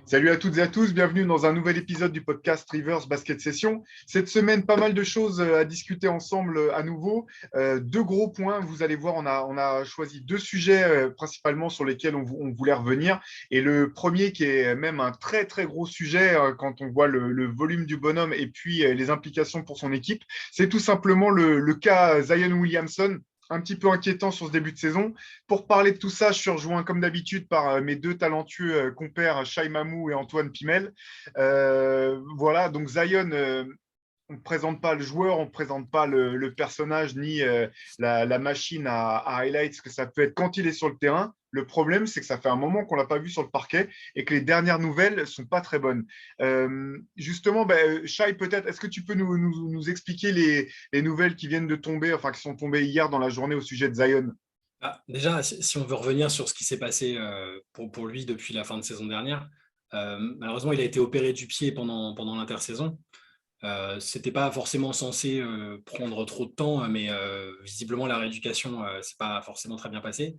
Salut à toutes et à tous, bienvenue dans un nouvel épisode du podcast Rivers Basket Session. Cette semaine, pas mal de choses à discuter ensemble à nouveau. Deux gros points, vous allez voir, on a choisi deux sujets principalement sur lesquels on voulait revenir. Et le premier qui est même un très très gros sujet quand on voit le volume du bonhomme et puis les implications pour son équipe, c'est tout simplement le cas Zion Williamson, un petit peu inquiétant sur ce début de saison. Pour parler de tout ça, je suis rejoint comme d'habitude par mes deux talentueux compères, Shai Mamou et Antoine Pimel. Voilà, donc Zion, on ne présente pas le joueur, on ne présente pas le personnage ni la machine à highlights que ça peut être quand il est sur le terrain. Le problème, c'est que ça fait un moment qu'on ne l'a pas vu sur le parquet et que les dernières nouvelles ne sont pas très bonnes. Justement, Shai, peut-être, est-ce que tu peux nous expliquer les nouvelles qui viennent de tomber, enfin qui sont tombées hier dans la journée au sujet de Zion? Déjà, si on veut revenir sur ce qui s'est passé pour lui depuis la fin de saison dernière, malheureusement, il a été opéré du pied pendant l'intersaison. Ce n'était pas forcément censé prendre trop de temps, mais visiblement, la rééducation s'est pas forcément très bien passée.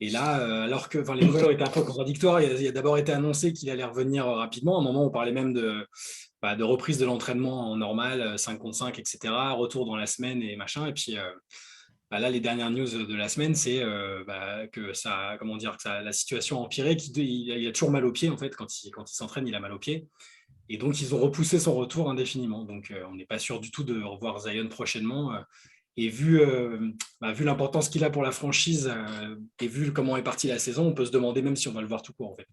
Et là, alors que les nouvelles ont été un peu contradictoires, il a d'abord été annoncé qu'il allait revenir rapidement. À un moment, on parlait même de reprise de l'entraînement en normal, 5 contre 5, etc., retour dans la semaine et machin. Et puis là, les dernières news de la semaine, c'est que ça, comment dire, que la situation a empiré, qu'il a toujours mal au pied en fait quand il s'entraîne, il a mal au pied. Et donc, ils ont repoussé son retour indéfiniment. Donc, on n'est pas sûr du tout de revoir Zion prochainement. Et vu l'importance qu'il a pour la franchise et vu comment est partie la saison, on peut se demander même si on va le voir tout court en fait.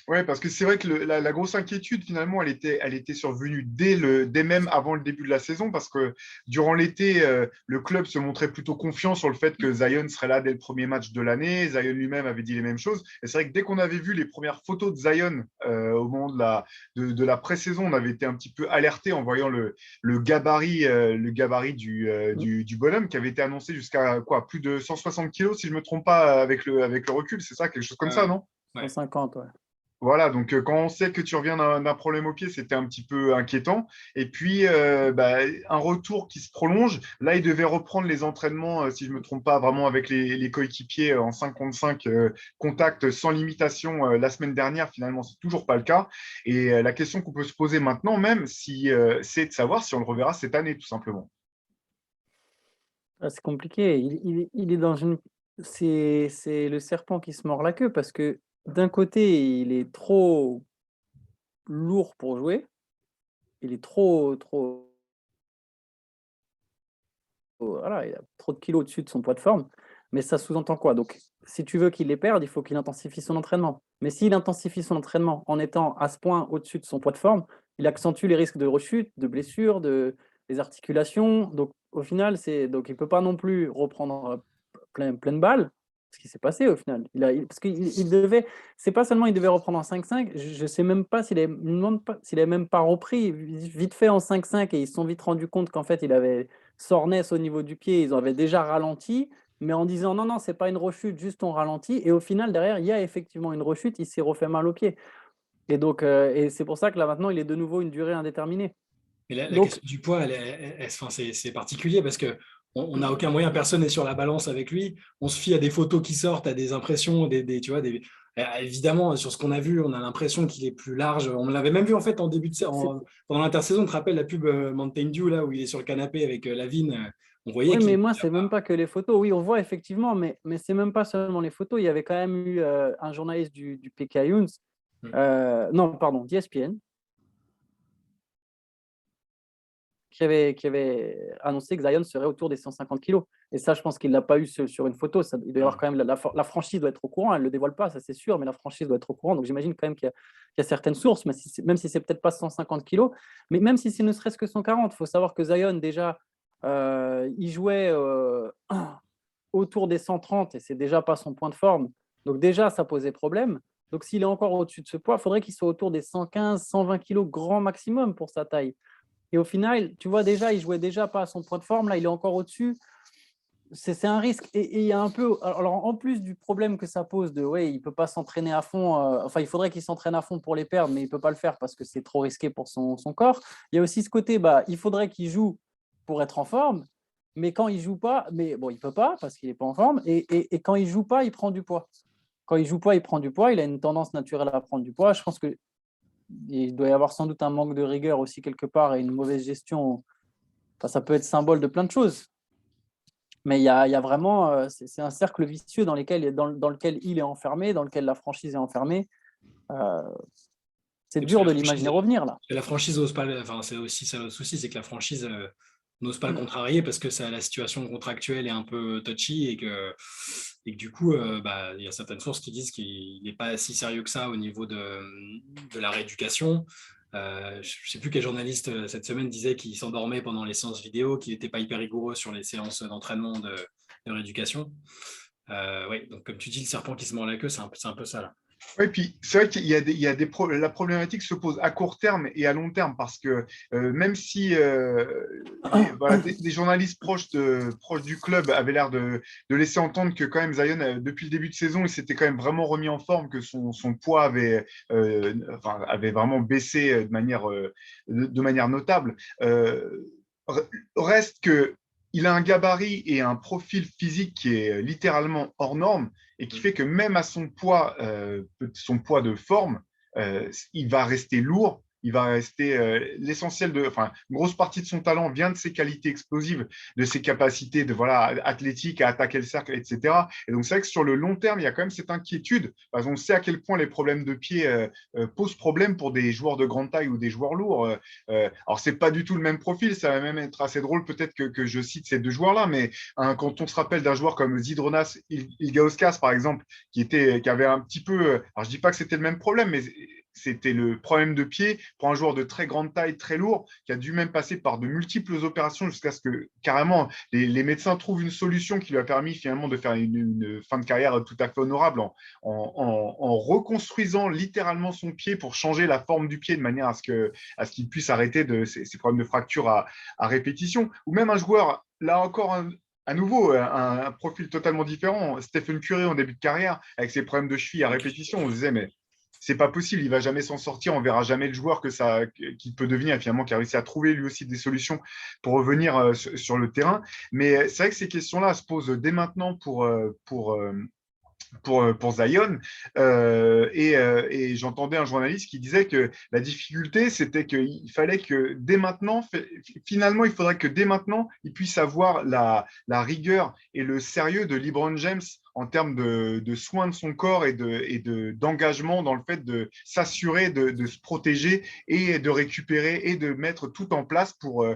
Ouais, parce que c'est vrai que la grosse inquiétude, finalement, elle était survenue dès même avant le début de la saison, parce que durant l'été, le club se montrait plutôt confiant sur le fait que Zion serait là dès le premier match de l'année. Zion lui-même avait dit les mêmes choses. Et c'est vrai que dès qu'on avait vu les premières photos de Zion au moment de la pré-saison, on avait été un petit peu alerté en voyant le gabarit du bonhomme qui avait été annoncé jusqu'à quoi, plus de 160 kilos, si je ne me trompe pas, avec le recul. C'est ça, quelque chose comme ça, Ouais, non? ouais. 150, ouais. Voilà, donc quand on sait que tu reviens d'un problème au pied, c'était un petit peu inquiétant. Et puis, un retour qui se prolonge. Là, il devait reprendre les entraînements, si je ne me trompe pas, vraiment avec les coéquipiers en 5 contre 5, contact sans limitation la semaine dernière. Finalement, c'est toujours pas le cas. Et la question qu'on peut se poser maintenant même, c'est de savoir si on le reverra cette année, tout simplement. C'est compliqué. Il est dans une. C'est le serpent qui se mord la queue parce que d'un côté, il est trop lourd pour jouer. Il est trop. Voilà, il a trop de kilos au-dessus de son poids de forme. Mais ça sous-entend quoi? Donc, si tu veux qu'il les perde, il faut qu'il intensifie son entraînement. Mais s'il intensifie son entraînement en étant à ce point au-dessus de son poids de forme, il accentue les risques de rechute, de blessures, des articulations. Donc, au final, donc il ne peut pas non plus reprendre pleine balle. Ce qui s'est passé au final. Parce qu'il devait, c'est pas seulement il devait reprendre en 5-5, je ne sais même pas je me demande pas s'il n'avait même pas repris vite fait en 5-5 et ils se sont vite rendus compte qu'en fait il avait soreness au niveau du pied, ils avaient déjà ralenti, mais en disant non, non, c'est pas une rechute, juste on ralentit. Et au final, derrière, il y a effectivement une rechute, il s'est refait mal au pied. Et donc, et c'est pour ça que là maintenant, il est de nouveau une durée indéterminée. Mais la Donc, question du poids, c'est particulier parce que on n'a aucun moyen, personne n'est sur la balance avec lui. On se fie à des photos qui sortent, à des impressions, tu vois, évidemment, sur ce qu'on a vu, on a l'impression qu'il est plus large. On l'avait même vu en fait en début c'est pendant l'intersaison. Tu te rappelles la pub Mountain Dew là où il est sur le canapé avec Lavigne, on voyait Oui, qu'il mais était moi, déjà c'est même pas. pas que les photos. Oui, on voit effectivement, mais c'est même pas seulement les photos. Il y avait quand même eu un journaliste du PK Younes, Hmm. non, pardon, d'ESPN, qui avait annoncé que Zion serait autour des 150 kilos. Et ça, je pense qu'il ne l'a pas eu sur une photo. Il doit y avoir Hmm. quand même la franchise doit être au courant. Elle ne le dévoile pas, ça c'est sûr, mais la franchise doit être au courant. Donc j'imagine quand même qu'il y a certaines sources, même si c'est peut-être pas 150 kilos, mais même si c'est ne serait-ce que 140, il faut savoir que Zion, déjà, il jouait autour des 130 et c'est déjà pas son point de forme. Donc déjà, ça posait problème. Donc s'il est encore au-dessus de ce poids, il faudrait qu'il soit autour des 115, 120 kilos grand maximum pour sa taille. Et au final, tu vois déjà, il jouait déjà pas à son point de forme. Là, il est encore au-dessus. C'est un risque. Et il y a un peu. Alors, en plus du problème que ça pose de, ouais, il peut pas s'entraîner à fond. Enfin, il faudrait qu'il s'entraîne à fond pour les perdre, mais il peut pas le faire parce que c'est trop risqué pour son corps. Il y a aussi ce côté, il faudrait qu'il joue pour être en forme. Mais quand il joue pas, mais bon, il peut pas parce qu'il est pas en forme. Et quand il joue pas, il prend du poids. quand il ne joue pas, il prend du poids. Il a une tendance naturelle à prendre du poids. Je pense qu'il doit y avoir sans doute un manque de rigueur aussi quelque part et une mauvaise gestion. Enfin, ça peut être symbole de plein de choses. Mais il y a vraiment, c'est un cercle vicieux dans lequel il est enfermé, dans lequel la franchise est enfermée. C'est dur de l'imaginer revenir là. La franchise n'ose pas, enfin, c'est aussi ça le souci, c'est que la franchise n'ose pas le contrarier parce que la situation contractuelle est un peu touchy et que du coup, il y a certaines sources qui disent qu'il n'est pas si sérieux que ça au niveau de la rééducation. Je ne sais plus quel journaliste cette semaine disait qu'il s'endormait pendant les séances vidéo, qu'il n'était pas hyper rigoureux sur les séances d'entraînement de rééducation. Oui, donc comme tu dis, le serpent qui se mord la queue, c'est un peu ça là. Oui, puis c'est vrai qu'il y a la problématique se pose à court terme et à long terme parce que même si des journalistes proches du club avaient l'air de laisser entendre que quand même Zion, depuis le début de saison, il s'était quand même vraiment remis en forme, que son poids avait vraiment baissé de manière notable. Reste que il a un gabarit et un profil physique qui est littéralement hors norme et qui fait que même à son poids de forme, il va rester lourd. Il va rester l'essentiel une grosse partie de son talent vient de ses qualités explosives, de ses capacités athlétiques à attaquer le cercle, etc. Et donc, c'est vrai que sur le long terme, il y a quand même cette inquiétude. Parce qu'on sait à quel point les problèmes de pied posent problème pour des joueurs de grande taille ou des joueurs lourds. Alors, c'est pas du tout le même profil. Ça va même être assez drôle peut-être que je cite ces deux joueurs-là. Mais quand on se rappelle d'un joueur comme Zydrunas Ilgauskas, par exemple, qui avait un petit peu… alors, je dis pas que c'était le même problème, mais c'était le problème de pied pour un joueur de très grande taille, très lourd, qui a dû même passer par de multiples opérations jusqu'à ce que carrément les médecins trouvent une solution qui lui a permis finalement de faire une fin de carrière tout à fait honorable en reconstruisant littéralement son pied pour changer la forme du pied de manière à ce qu'il puisse arrêter ces problèmes de fracture à répétition. Ou même un joueur, là encore, à nouveau, un profil totalement différent. Stephen Curry en début de carrière, avec ses problèmes de cheville à répétition, on se disait, mais c'est pas possible, il va jamais s'en sortir, on verra jamais le joueur qu'il peut devenir, finalement, qui a réussi à trouver lui aussi des solutions pour revenir sur le terrain. Mais c'est vrai que ces questions-là se posent dès maintenant pour Zion. Et j'entendais un journaliste qui disait que la difficulté, c'était qu'il fallait que dès maintenant, finalement, il faudrait que dès maintenant, il puisse avoir la rigueur et le sérieux de LeBron James en termes de soins de son corps et d'engagement dans le fait de s'assurer de se protéger et de récupérer et de mettre tout en place pour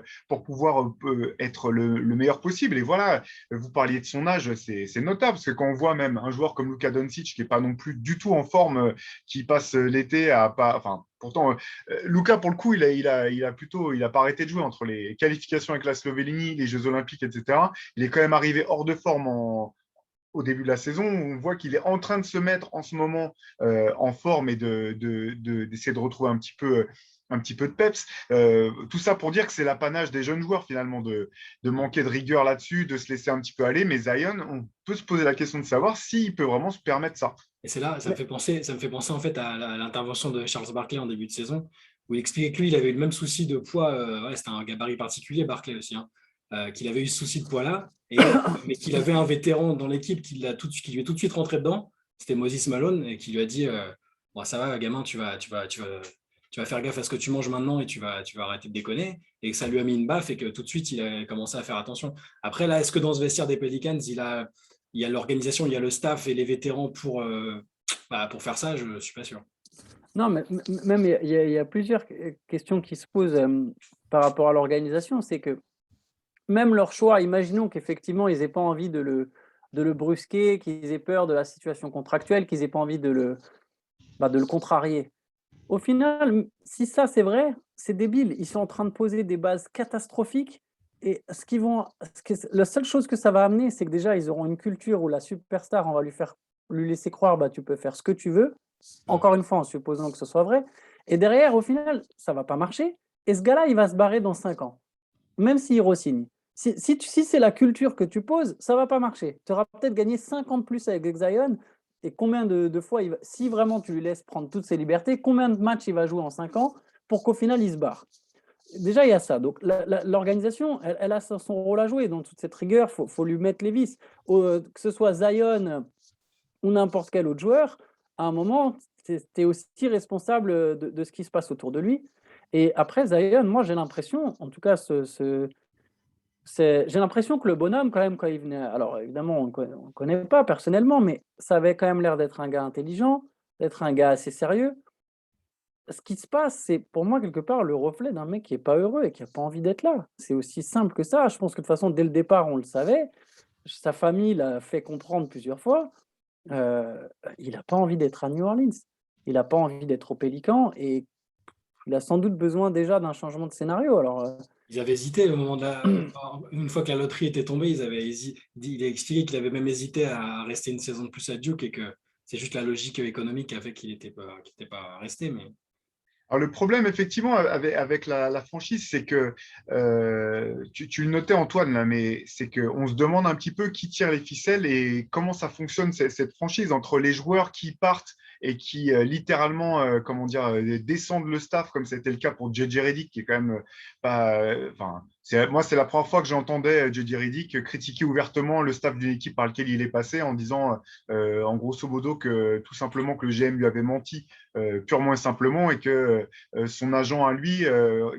pouvoir être le meilleur possible. Et voilà, vous parliez de son âge, c'est notable, parce que quand on voit même un joueur comme Luka Doncic, qui n'est pas non plus du tout en forme, qui passe l'été à pas… Enfin, pourtant, Luka, pour le coup, il a pas arrêté de jouer entre les qualifications avec la Slovénie, les Jeux Olympiques, etc. Il est quand même arrivé hors de forme au début de la saison. On voit qu'il est en train de se mettre en ce moment en forme et d'essayer de retrouver un petit peu de peps. Tout ça pour dire que c'est l'apanage des jeunes joueurs finalement de manquer de rigueur là-dessus, de se laisser un petit peu aller. Mais Zion, on peut se poser la question de savoir s'il peut vraiment se permettre ça. Et c'est là, ça me fait penser en fait à l'intervention de Charles Barkley en début de saison, où il expliquait que lui, il avait eu le même souci de poids. C'était un gabarit particulier, Barkley aussi, qu'il avait eu ce souci de poids-là, mais qu'il avait un vétéran dans l'équipe qui lui est tout de suite rentré dedans. C'était Moses Malone, et qui lui a dit bon, ça va, gamin, tu vas faire gaffe à ce que tu manges maintenant et tu vas arrêter de déconner. Et que ça lui a mis une baffe et que tout de suite, il a commencé à faire attention. Après, là, est-ce que dans ce vestiaire des Pelicans, il y a l'organisation, il y a le staff et les vétérans pour faire ça? Je ne suis pas sûr. Non, mais même il y a plusieurs questions qui se posent par rapport à l'organisation. C'est que même leur choix, imaginons qu'effectivement, ils n'aient pas envie de le brusquer, qu'ils aient peur de la situation contractuelle, qu'ils n'aient pas envie de le contrarier. Au final, si ça c'est vrai, c'est débile. Ils sont en train de poser des bases catastrophiques. Et la seule chose que ça va amener, c'est que déjà, ils auront une culture où la superstar, on va lui laisser croire, tu peux faire ce que tu veux. Encore une fois, en supposant que ce soit vrai. Et derrière, au final, ça ne va pas marcher. Et ce gars-là, il va se barrer dans 5 ans, même s'il re-signe. Si c'est la culture que tu poses, ça ne va pas marcher. Tu auras peut-être gagné 5 ans de plus avec Zion. Et combien de fois, si vraiment tu lui laisses prendre toutes ses libertés, combien de matchs il va jouer en 5 ans pour qu'au final, il se barre? Déjà, il y a ça. Donc, l'organisation, elle a son rôle à jouer dans toute cette rigueur. Il faut lui mettre les vis. Que ce soit Zion ou n'importe quel autre joueur, à un moment, tu es aussi responsable de ce qui se passe autour de lui. Et après, Zion, moi, j'ai l'impression, en tout cas, j'ai l'impression que le bonhomme, quand même, quand il venait, alors évidemment, on ne connaît pas personnellement, mais ça avait quand même l'air d'être un gars intelligent, d'être un gars assez sérieux. Ce qui se passe, c'est pour moi, quelque part, le reflet d'un mec qui est pas heureux et qui a pas envie d'être là. C'est aussi simple que ça. Je pense que de toute façon, dès le départ, on le savait. Sa famille l'a fait comprendre plusieurs fois. Heu, il a pas envie d'être à New Orleans. Il a pas envie d'être aux Pélicans et il a sans doute besoin déjà d'un changement de scénario. Alors, Ils avaient hésité au moment de une fois que la loterie était tombée, il a expliqué qu'il avait même hésité à rester une saison de plus à Duke et que c'est juste la logique économique qui a fait qu'il était pas resté. Mais Alors, le problème, effectivement, avec la franchise, c'est que tu le notais, Antoine, là, mais c'est qu'on se demande un petit peu qui tire les ficelles et comment ça fonctionne, cette franchise, entre les joueurs qui partent et qui littéralement, comment dire, descendent le staff, comme c'était le cas pour JJ Redick, qui est quand même pas. Enfin, moi, c'est la première fois que j'entendais JJ Redick critiquer ouvertement le staff d'une équipe par laquelle il est passé en disant, en grosso modo, que tout simplement que le GM lui avait menti purement et simplement et que son agent à lui,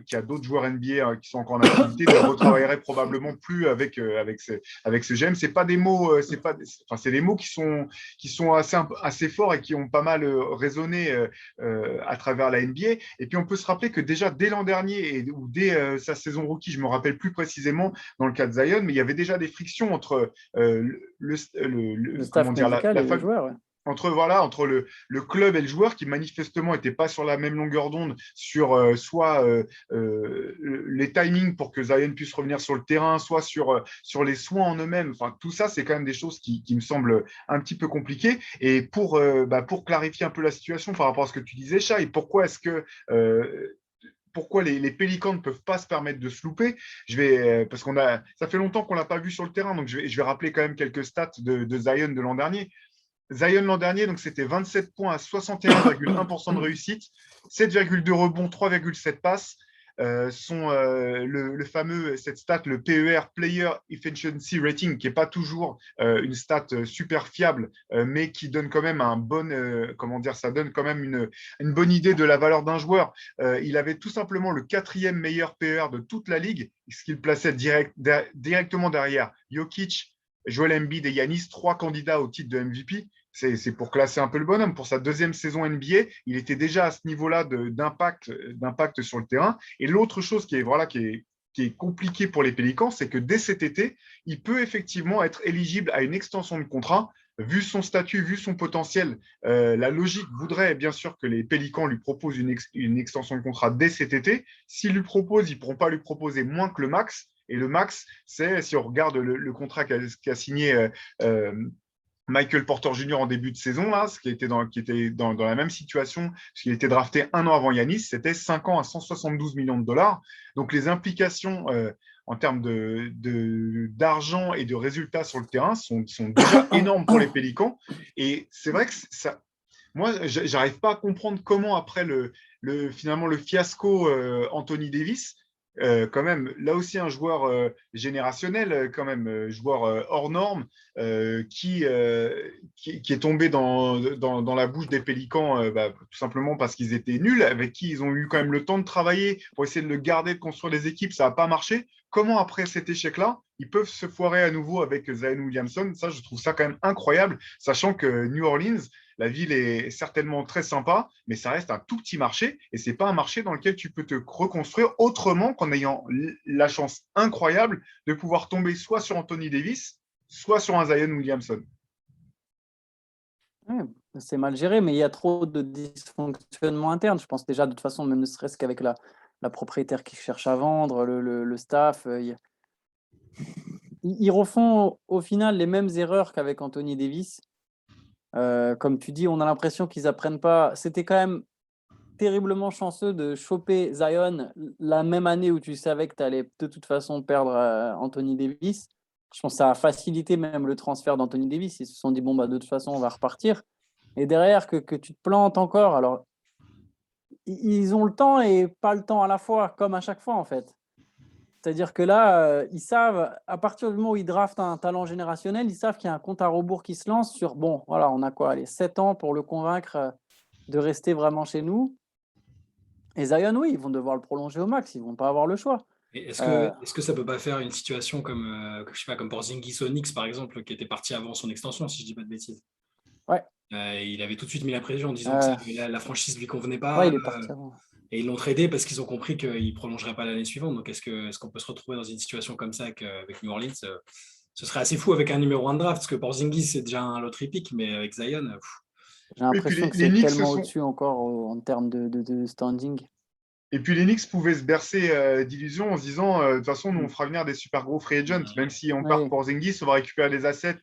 qui a d'autres joueurs NBA qui sont encore en activité, ne retravaillerait probablement plus avec ce GM. C'est pas des mots, c'est des mots qui sont assez forts et qui ont pas mal résonné à travers la NBA. Et puis on peut se rappeler que déjà dès l'an dernier ou dès sa saison rookie, je me rappelle plus précisément dans le cas de Zion, mais il y avait déjà des frictions entre le comment staff dire médical la et les famille joueurs, ouais. entre le club et le joueur qui manifestement n'étaient pas sur la même longueur d'onde sur soit les timings pour que Zion puisse revenir sur le terrain, soit sur les soins en eux-mêmes. Enfin, tout ça, c'est quand même des choses qui me semblent un petit peu compliquées. Et pour clarifier un peu la situation par rapport à ce que tu disais, Chat, et pourquoi est-ce que pourquoi les Pélicans ne peuvent pas se permettre de se louper. Parce ça fait longtemps qu'on l'a pas vu sur le terrain, donc je vais rappeler quand même quelques stats de Zion de l'an dernier. Zion l'an dernier, donc c'était 27 points à 61,1% de réussite, 7,2 rebonds, 3,7 passes. Cette stat, le PER, Player Efficiency Rating, qui n'est pas toujours une stat super fiable, mais qui donne quand même comment dire, ça donne quand même une bonne idée de la valeur d'un joueur. Il avait tout simplement le quatrième meilleur PER de toute la ligue, ce qui le plaçait directement derrière Jokic, Joel Embiid et Yanis, 3 candidats au titre de MVP. C'est pour classer un peu le bonhomme. Pour sa deuxième saison NBA, il était déjà à ce niveau-là d'impact sur le terrain. Et l'autre chose qui est compliquée pour les Pélicans, c'est que dès cet été, il peut effectivement être éligible à une extension de contrat. Vu son statut, vu son potentiel, la logique voudrait bien sûr que les Pélicans lui proposent une extension de contrat dès cet été. S'ils lui proposent, ils ne pourront pas lui proposer moins que le max. Et le max, c'est, si on regarde le contrat qu'a signé Michael Porter Jr. en début de saison, là, qui était dans la même situation, parce qu'il était drafté un an avant Yanis, c'était 5 ans à 172 millions de dollars. Donc les implications en termes d'argent et de résultats sur le terrain sont déjà énormes pour les Pélicans. Et c'est vrai que moi, j'arrive pas à comprendre comment après finalement le fiasco Anthony Davis, quand même, là aussi un joueur générationnel, quand même, joueur hors norme, qui est tombé dans la bouche des Pélicans, tout simplement parce qu'ils étaient nuls, avec qui ils ont eu quand même le temps de travailler pour essayer de le garder, de construire des équipes, ça n'a pas marché. Comment après cet échec-là, ils peuvent se foirer à nouveau avec Zion Williamson? Ça, je trouve ça quand même incroyable, sachant que New Orleans, la ville est certainement très sympa, mais ça reste un tout petit marché et ce n'est pas un marché dans lequel tu peux te reconstruire autrement qu'en ayant la chance incroyable de pouvoir tomber soit sur Anthony Davis, soit sur un Zion Williamson. Ouais, c'est mal géré, mais il y a trop de dysfonctionnement interne. Je pense déjà, de toute façon, même ne serait-ce qu'avec la propriétaire qui cherche à vendre, le staff, ils refont au final les mêmes erreurs qu'avec Anthony Davis. Comme tu dis, on a l'impression qu'ils apprennent pas. C'était quand même terriblement chanceux de choper Zion la même année où tu savais que tu allais de toute façon perdre Anthony Davis. Je pense que ça a facilité même le transfert d'Anthony Davis. Ils se sont dit, bon, bah, de toute façon, on va repartir. Et derrière, que tu te plantes encore. Alors, ils ont le temps et pas le temps à la fois, comme à chaque fois, en fait. C'est-à-dire que là, ils savent, à partir du moment où ils draftent un talent générationnel, ils savent qu'il y a un compte à rebours qui se lance sur, bon, voilà, on a quoi, allez, 7 ans pour le convaincre de rester vraiment chez nous. Et Zion, oui, ils vont devoir le prolonger au max, ils ne vont pas avoir le choix. Et Euh, est-ce que ça peut pas faire une situation je sais pas, comme Porzingis au Knicks, par exemple, qui était parti avant son extension, si je dis pas de bêtises. ouais, Il avait tout de suite mis la pression en disant que euh, la franchise lui convenait ouais, pas. il est parti avant. Et ils l'ont tradé parce qu'ils ont compris qu'il ne prolongerait pas l'année suivante. Donc, est-ce qu'on peut se retrouver dans une situation comme ça avec New Orleans? Ce serait assez fou avec un numéro 1 de draft, parce que Porzingis, c'est déjà un lottery pick, mais avec Zion, J'ai Et puis l'impression que les c'est Knicks se tellement sont. au-dessus encore en termes de standing. Et puis les Knicks pouvaient se bercer d'illusions en se disant de toute façon, nous, on Mm. fera venir des super gros free agents. Même si on part Oui, pour Zingis, on va récupérer des assets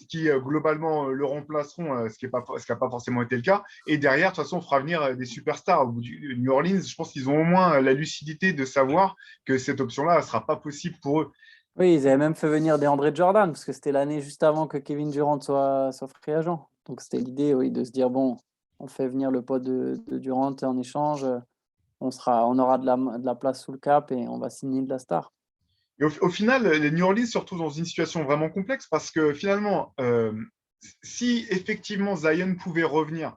qui globalement le remplaceront, ce qui n'a pas forcément été le cas. Et derrière, de toute façon, on fera venir des superstars. Au bout du New Orleans, je pense qu'ils ont au moins la lucidité de savoir que cette option-là ne sera pas possible pour eux. oui, ils avaient même fait venir des André Jordan, parce que c'était l'année juste avant que Kevin Durant soit free agent. Donc c'était l'idée, oui, de se dire, bon, on fait venir le pote de Durant en échange, on aura de la place sous le cap et on va signer de la star. Et au final, les New Orleans se retrouvent dans une situation vraiment complexe parce que finalement, si effectivement Zion pouvait revenir,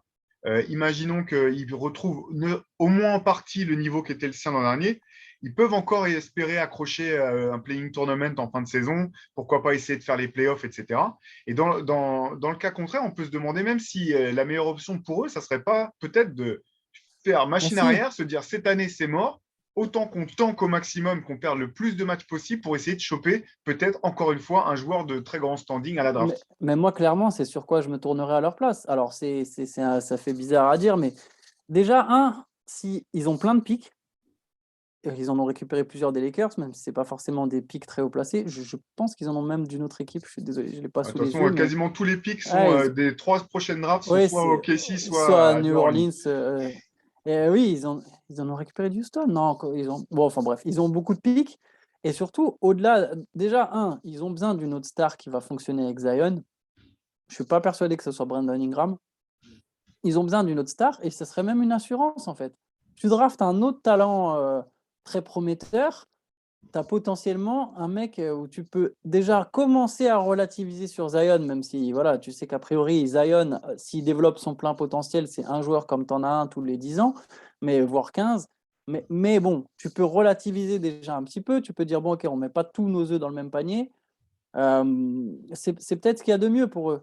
imaginons qu'il retrouve au moins en partie le niveau qui était le sien l'an dernier, ils peuvent encore espérer accrocher un playing tournament en fin de saison, pourquoi pas essayer de faire les playoffs, etc. Et dans le cas contraire, on peut se demander même si la meilleure option pour eux, ça serait pas peut-être de faire Mais machine si, arrière, se dire cette année c'est mort, autant qu'on tanque au maximum, qu'on perd le plus de matchs possible pour essayer de choper peut-être encore une fois un joueur de très grand standing à la draft. mais moi, clairement, c'est sur quoi je me tournerai à leur place. Alors, ça fait bizarre à dire, mais déjà, si ils ont plein de pics, ils en ont récupéré plusieurs des Lakers, même si ce n'est pas forcément des pics très haut placés. Je pense qu'ils en ont même d'une autre équipe. Je suis désolé, je ne l'ai pas De sous toute les façon, yeux. Mais quasiment tous les picks sont ouais, des trois prochaines drafts sont ouais, soit au c'est KC, soit soit à à New New Orleans. Orleans. Et oui, ils en ont récupéré du Houston. Non, bon, enfin bref, ils ont beaucoup de pics. Et surtout, au-delà, déjà, ils ont besoin d'une autre star qui va fonctionner avec Zion. Je ne suis pas persuadé que ce soit Brandon Ingram. Ils ont besoin d'une autre star et ce serait même une assurance en fait. Tu draftes un autre talent très prometteur, tu as potentiellement un mec où tu peux déjà commencer à relativiser sur Zion, même si voilà, tu sais qu'a priori, Zion, s'il développe son plein potentiel, c'est un joueur comme tu en as un tous les 10 ans, mais voire 15. Mais bon, tu peux relativiser déjà un petit peu, tu peux dire, bon, ok, on ne met pas tous nos œufs dans le même panier. C'est peut-être ce qu'il y a de mieux pour eux.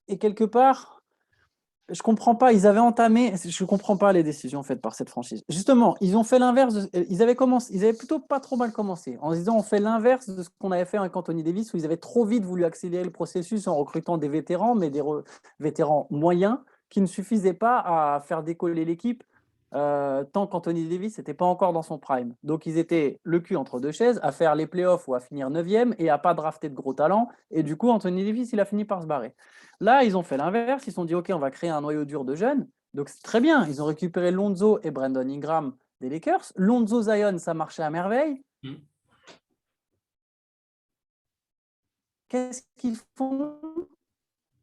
Et quelque part, je comprends pas. Ils avaient entamé. Je comprends pas les décisions faites par cette franchise. Justement, ils ont fait l'inverse. Ils avaient commencé. Ils avaient plutôt pas trop mal commencé en se disant on fait l'inverse de ce qu'on avait fait avec Anthony Davis où ils avaient trop vite voulu accélérer le processus en recrutant des vétérans, mais vétérans moyens qui ne suffisaient pas à faire décoller l'équipe tant qu'Anthony Davis n'était pas encore dans son prime. Donc ils étaient le cul entre deux chaises à faire les playoffs ou à finir 9e et à pas drafter de gros talents. Et du coup, Anthony Davis, il a fini par se barrer. Là, ils ont fait l'inverse. Ils se sont dit, OK, on va créer un noyau dur de jeunes. Donc, c'est très bien. Ils ont récupéré Lonzo et Brandon Ingram des Lakers. Lonzo Zion, ça marchait à merveille. Qu'est-ce qu'ils font?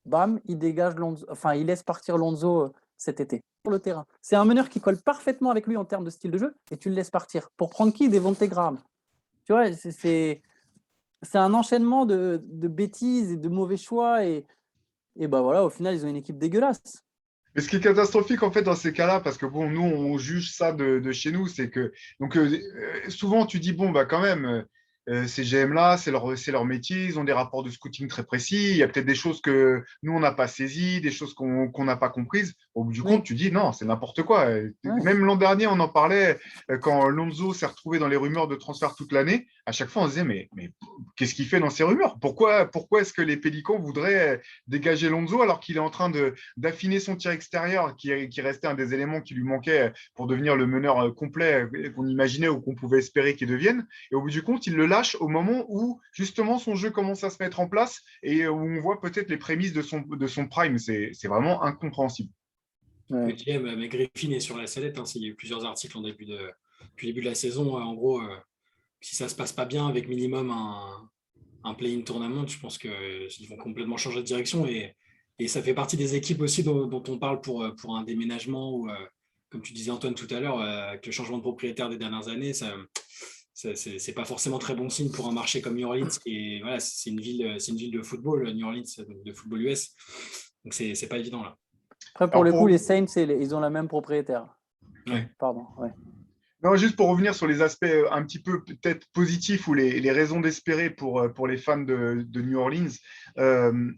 Bam, ils dégagent Lonzo. Enfin, ils laissent partir Lonzo cet été sur le terrain. C'est un meneur qui colle parfaitement avec lui en termes de style de jeu et tu le laisses partir. Pour prendre qui? Devonte Graham. Tu vois, c'est un enchaînement de bêtises et de mauvais choix. Et ben voilà, au final, ils ont une équipe dégueulasse. Mais ce qui est catastrophique en fait dans ces cas-là, parce que bon, nous on juge ça de chez nous, c'est que donc souvent tu dis bon bah quand même ces GM-là, c'est leur métier, ils ont des rapports de scouting très précis, il y a peut-être des choses que nous on n'a pas saisies, des choses qu'on n'a pas comprises. Au bout du compte, Oui, tu dis non, c'est n'importe quoi. ouais. Même l'an dernier, on en parlait quand Lonzo s'est retrouvé dans les rumeurs de transfert toute l'année. À chaque fois, on se disait mais qu'est-ce qu'il fait dans ces rumeurs? Pourquoi est-ce que les Pélicans voudraient dégager Lonzo alors qu'il est en train d'affiner son tir extérieur, qui restait un des éléments qui lui manquait pour devenir le meneur complet qu'on imaginait ou qu'on pouvait espérer qu'il devienne. Et au bout du compte, il le lâche au moment où justement son jeu commence à se mettre en place et où on voit peut-être les prémices de son prime. C'est vraiment incompréhensible. Le Ouais. GM, mais Griffin est sur la sellette. Il y a eu plusieurs articles depuis le début de la saison. En gros, si ça ne se passe pas bien avec minimum un play-in tournament, je pense qu'ils vont complètement changer de direction. Et ça fait partie des équipes aussi dont on parle pour un déménagement ou, comme tu disais Antoine tout à l'heure, avec le changement de propriétaire des dernières années, c'est pas forcément très bon signe pour un marché comme New Orleans. Et voilà, c'est une ville de football, New Orleans, de football US. Donc, c'est pas évident là. Après, pour Alors le coup, pour... les Saints, ils ont la même propriétaire. Ouais. Pardon, ouais. Non, juste pour revenir sur les aspects un petit peu peut-être positifs ou les raisons d'espérer pour les fans de New Orleans.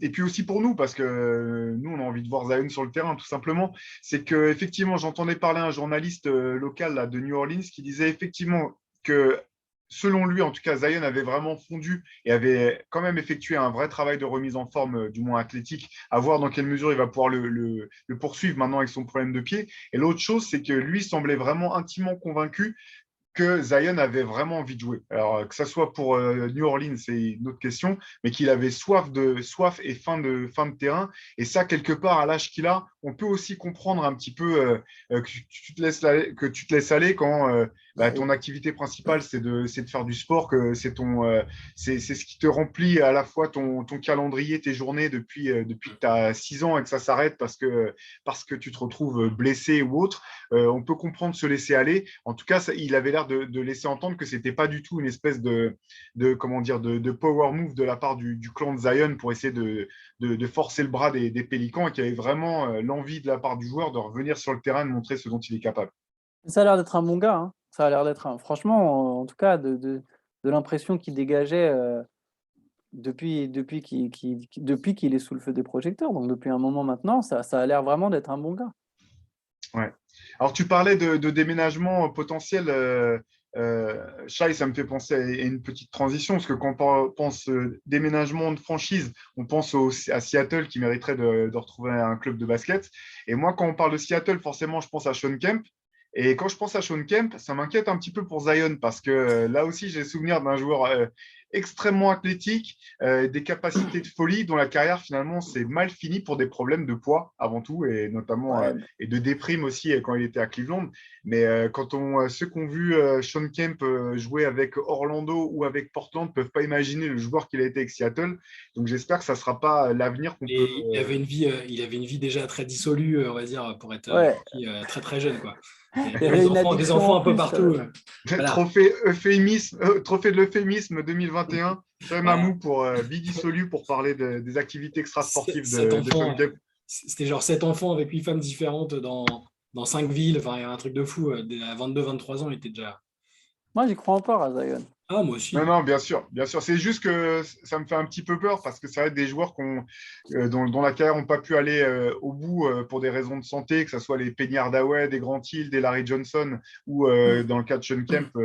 Et puis aussi pour nous, parce que nous, on a envie de voir Zion sur le terrain, tout simplement. C'est qu'effectivement, j'entendais parler un journaliste local là, de New Orleans qui disait effectivement que, selon lui, en tout cas, Zion avait vraiment fondu et avait quand même effectué un vrai travail de remise en forme, du moins athlétique, à voir dans quelle mesure il va pouvoir le poursuivre maintenant avec son problème de pied. Et l'autre chose, c'est que lui semblait vraiment intimement convaincu que Zion avait vraiment envie de jouer. Alors, que ça soit pour New Orleans, c'est une autre question, mais qu'il avait soif et fin de terrain. Et ça, quelque part, à l'âge qu'il a, on peut aussi comprendre un petit peu que tu te laisses aller quand ton activité principale, c'est de faire du sport, que c'est ce qui te remplit à la fois ton calendrier, tes journées depuis que tu as 6 ans et que ça s'arrête parce que tu te retrouves blessé ou autre. On peut comprendre se laisser aller. En tout cas, il avait l'air de laisser entendre que c'était pas du tout une espèce comment dire, de power move de la part du clan de Zion pour essayer de forcer le bras des Pélicans et qu'il y avait vraiment l'envie de la part du joueur de revenir sur le terrain, de montrer ce dont il est capable. Ça a l'air d'être un bon gars, hein. Ça a l'air d'être franchement, en tout cas, de l'impression qu'il dégageait depuis qu'il est sous le feu des projecteurs. Donc, depuis un moment maintenant, ça a l'air vraiment d'être un bon gars. Ouais. Alors, tu parlais de déménagement potentiel. Shai, ça me fait penser à une petite transition, parce que quand on pense déménagement de franchise, on pense à Seattle qui mériterait de retrouver un club de basket. Et moi, quand on parle de Seattle, forcément, je pense à Sean Kemp. Et quand je pense à Sean Kemp, ça m'inquiète un petit peu pour Zion, parce que là aussi, j'ai souvenir d'un joueur extrêmement athlétique, des capacités de folie, dont la carrière finalement s'est mal finie pour des problèmes de poids avant tout, et notamment Ouais, et de déprime aussi quand il était à Cleveland. Mais ceux qui ont vu Sean Kemp jouer avec Orlando ou avec Portland ne peuvent pas imaginer le joueur qu'il a été avec Seattle. Donc j'espère que ça ne sera pas l'avenir qu'on peut. Et il avait une vie déjà très dissolue, on va dire, pour être ouais. très très jeune, quoi. Il y avait une Des addiction enfants en un peu plus. partout. Voilà. Trophée de l'euphémisme 2021. Très Voilà. Mamou pour vie dissolue pour parler des activités extrasportives Cet de Sean enfant, Kemp. c'était genre 7 enfants avec 8 femmes différentes dans 5 villes. Enfin, il y a un truc de fou. À 22, 23 ans, il était déjà. Moi, j'y crois encore à Zion. Ah, moi Non, aussi. non, bien sûr, bien sûr. C'est juste que ça me fait un petit peu peur parce que ça va être des joueurs dont la carrière n'a pas pu aller au bout pour des raisons de santé, que ce soit les Penny Hardaway, des Grant Hill, des Larry Johnson ou dans le cas de Sean Kemp,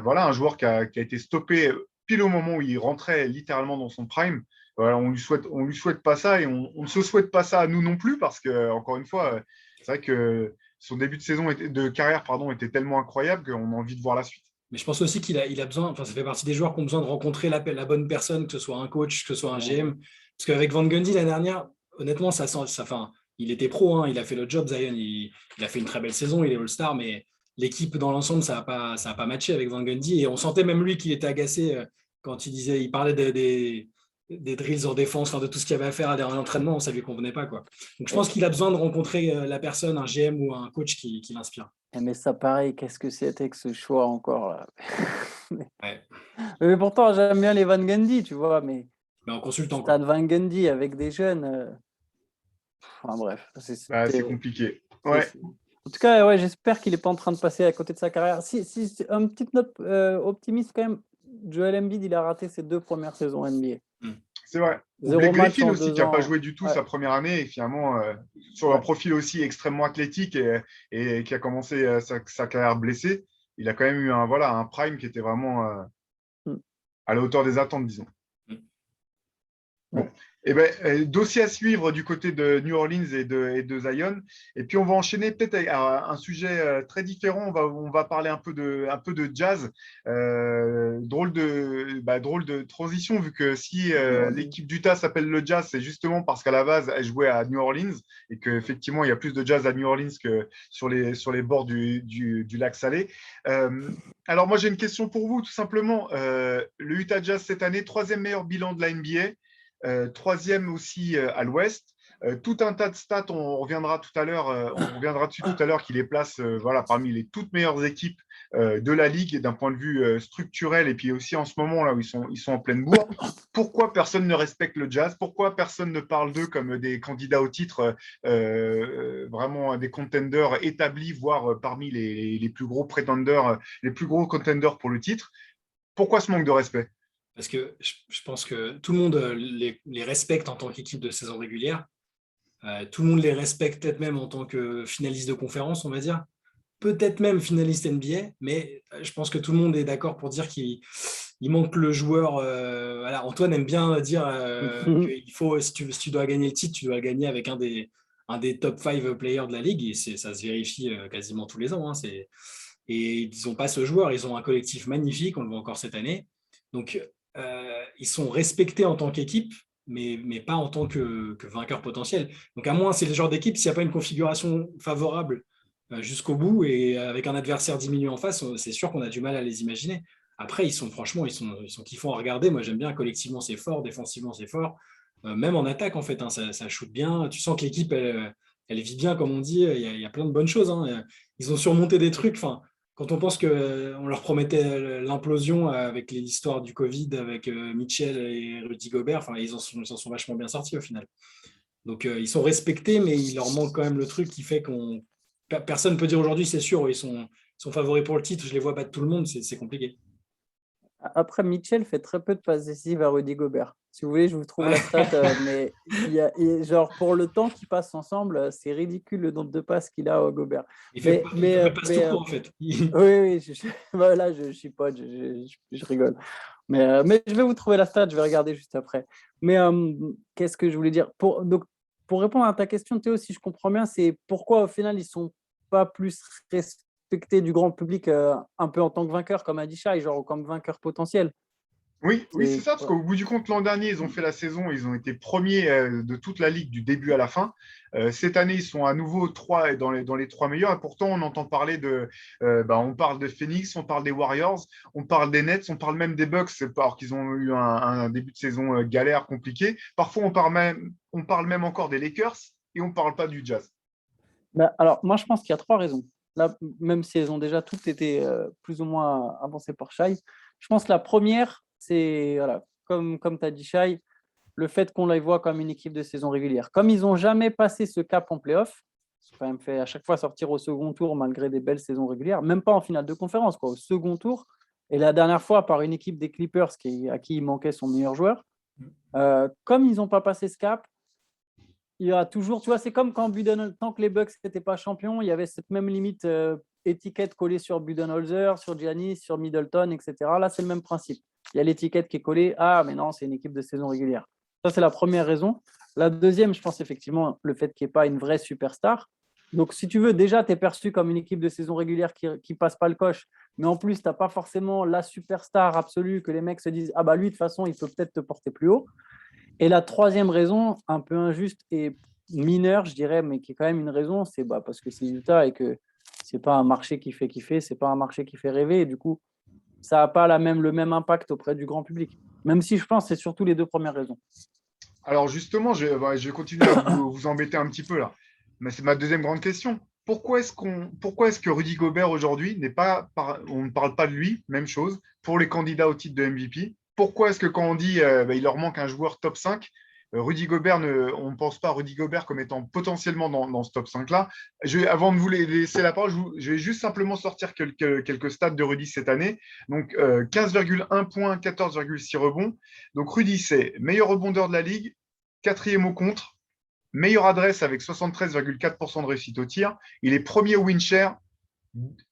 voilà, un joueur qui a été stoppé pile au moment où il rentrait littéralement dans son prime. Voilà, on lui souhaite pas ça et on ne se souhaite pas ça à nous non plus parce que, encore une fois, c'est vrai que son début de carrière était tellement incroyable qu'on a envie de voir la suite. Mais je pense aussi il a besoin, enfin, ça fait partie des joueurs qui ont besoin de rencontrer la bonne personne, que ce soit un coach, que ce soit un GM. Parce qu'avec Van Gundy l'année dernière, honnêtement, enfin, il était pro, hein, il a fait le job, Zion, il a fait une très belle saison, il est All-Star, mais l'équipe dans l'ensemble, ça n'a pas matché avec Van Gundy. Et on sentait même lui qu'il était agacé quand il parlait des drills en défense, enfin, de tout ce qu'il y avait à faire à l'entraînement, ça ne lui convenait pas, quoi. Donc je pense qu'il a besoin de rencontrer la personne, un GM ou un coach qui l'inspire. Mais ça, pareil, qu'est-ce que c'était que ce choix encore là? Ouais. Mais pourtant, j'aime bien les Van Gundy, tu vois, mais Mais en consultant, quoi. stade Van Gundy avec des jeunes. Enfin bref, Bah, c'est compliqué. c'est- Ouais. c'est- En tout cas, ouais, j'espère qu'il n'est pas en train de passer à côté de sa carrière. Si, une petite note optimiste quand même. Joel Embiid, il a raté ses 2 premières saisons NBA. C'est vrai. Ou 0 Blake match Griffin en aussi, qui 2 n'a pas ans. joué du tout Ouais, sa première année et finalement, sur un ouais. profil aussi extrêmement athlétique et qui a commencé sa carrière blessé, il a quand même eu un prime qui était vraiment Mm. à la hauteur des attentes, disons. Bon. Ouais. Eh ben, dossier à suivre du côté de New Orleans et de Zion. Et puis, on va enchaîner peut-être avec un sujet très différent. On va parler un peu de jazz. Drôle de transition, vu que si l'équipe d'Utah s'appelle le Jazz, c'est justement parce qu'à la base, elle jouait à New Orleans et qu'effectivement, il y a plus de jazz à New Orleans que sur les bords du lac Salé. Alors, moi, j'ai une question pour vous, tout simplement. Le Utah Jazz, cette année, 3e meilleur bilan de la NBA. 3e aussi à l'ouest. Tout un tas de stats, on reviendra dessus tout à l'heure, qui les place parmi les toutes meilleures équipes de la Ligue et d'un point de vue structurel, et puis aussi en ce moment là où ils sont en pleine bourre. Pourquoi personne ne respecte le Jazz? Pourquoi personne ne parle d'eux comme des candidats au titre, vraiment des contenders établis, voire parmi les plus gros prétendeurs, les plus gros contenders pour le titre? Pourquoi ce manque de respect? Parce que je pense que tout le monde les respecte en tant qu'équipe de saison régulière. Tout le monde les respecte peut-être même en tant que finaliste de conférence, on va dire. Peut-être même finaliste NBA, mais je pense que tout le monde est d'accord pour dire qu'il manque le joueur. Voilà, Antoine aime bien dire qu'il faut, si tu dois gagner le titre, tu dois le gagner avec un des top 5 players de la ligue, et ça se vérifie quasiment tous les ans. Et ils n'ont pas ce joueur, ils ont un collectif magnifique, on le voit encore cette année. Donc, ils sont respectés en tant qu'équipe, mais pas en tant que vainqueur potentiel. Donc, à moins, c'est le genre d'équipe, s'il n'y a pas une configuration favorable jusqu'au bout et avec un adversaire diminué en face, c'est sûr qu'on a du mal à les imaginer. Après, franchement, ils sont kiffants à regarder. Moi, j'aime bien, collectivement, c'est fort, défensivement, c'est fort. Même en attaque, en fait, hein, ça shoot bien. Tu sens que l'équipe, elle vit bien, comme on dit. Il y a plein de bonnes choses, hein. Ils ont surmonté des trucs. Enfin, quand on pense qu'on leur promettait l'implosion avec l'histoire du Covid, avec Mitchell et Rudy Gobert, enfin, ils s'en sont vachement bien sortis au final. Donc, ils sont respectés, mais il leur manque quand même le truc qui fait qu'on. Personne ne peut dire aujourd'hui, c'est sûr, ils sont favoris pour le titre. Je les vois battre tout le monde, c'est compliqué. Après, Mitchell fait très peu de passes décisives à Rudy Gobert. Si vous voulez, je vous trouve la stat, mais genre pour le temps qu'ils passent ensemble, c'est ridicule le nombre de passes qu'il a au Gobert. Il fait pas de passe tout court, en fait. Oui, oui, voilà, je chipote, je rigole. Mais je vais vous trouver la stat, je vais regarder juste après. Mais qu'est-ce que je voulais dire? Donc, pour répondre à ta question, Théo, si je comprends bien, c'est pourquoi au final ils ne sont pas plus respectés du grand public un peu en tant que vainqueur, comme a dit Shai, genre comme vainqueur potentiel. Oui, oui, c'est C'est ça, parce qu'au bout du compte, l'an dernier, ils ont fait la saison, ils ont été premiers de toute la ligue du début à la fin. Cette année, ils sont à nouveau dans les trois meilleurs, et pourtant, on entend parler on parle de Phoenix, on parle des Warriors, on parle des Nets, on parle même des Bucks, alors qu'ils ont eu un début de saison galère, compliqué. Parfois, on parle même encore des Lakers, et on ne parle pas du Jazz. Alors, moi, je pense qu'il y a trois raisons. Là, même si elles ont déjà toutes été plus ou moins avancées par Shai, je pense que la première, c'est, voilà, comme tu as dit, Shai, le fait qu'on les voit comme une équipe de saison régulière. Comme ils n'ont jamais passé ce cap en playoff, ils ont quand même fait à chaque fois sortir au second tour malgré des belles saisons régulières, même pas en finale de conférence, quoi, au second tour. Et la dernière fois, par une équipe des Clippers à qui il manquait son meilleur joueur. Comme ils n'ont pas passé ce cap, il y aura toujours, tu vois, c'est comme quand tant que les Bucks n'étaient pas champions, il y avait cette même limite étiquette collée sur Budenholzer, sur Giannis, sur Middleton, etc. Là, c'est le même principe. Il y a l'étiquette qui est collée. Ah, mais non, c'est une équipe de saison régulière. Ça, c'est la première raison. La deuxième, je pense effectivement le fait qu'il n'y ait pas une vraie superstar. Donc, si tu veux, déjà, tu es perçu comme une équipe de saison régulière qui ne passe pas le coche, mais en plus, tu n'as pas forcément la superstar absolue que les mecs se disent, ah bah lui, de toute façon, il peut peut-être te porter plus haut. Et la troisième raison, un peu injuste et mineure, je dirais, mais qui est quand même une raison, c'est parce que c'est Utah et que ce n'est pas un marché qui fait kiffer, ce n'est pas un marché qui fait rêver. Et du coup, ça n'a pas le même impact auprès du grand public. Même si je pense que c'est surtout les deux premières raisons. Alors justement, je vais continuer à vous embêter un petit peu là. Mais c'est ma deuxième grande question. Pourquoi est-ce que Rudy Gobert aujourd'hui on ne parle pas de lui, même chose, pour les candidats au titre de MVP? Pourquoi est-ce que quand on dit il leur manque un joueur top 5, Rudy Gobert, on ne pense pas à Rudy Gobert comme étant potentiellement dans ce top 5-là. Avant de vous laisser la parole, je vais juste simplement sortir quelques stats de Rudy cette année. Donc 15,1 points, 14,6 rebonds. Donc Rudy, c'est meilleur rebondeur de la ligue, quatrième au contre, meilleure adresse avec 73,4% de réussite au tir. Il est premier au win share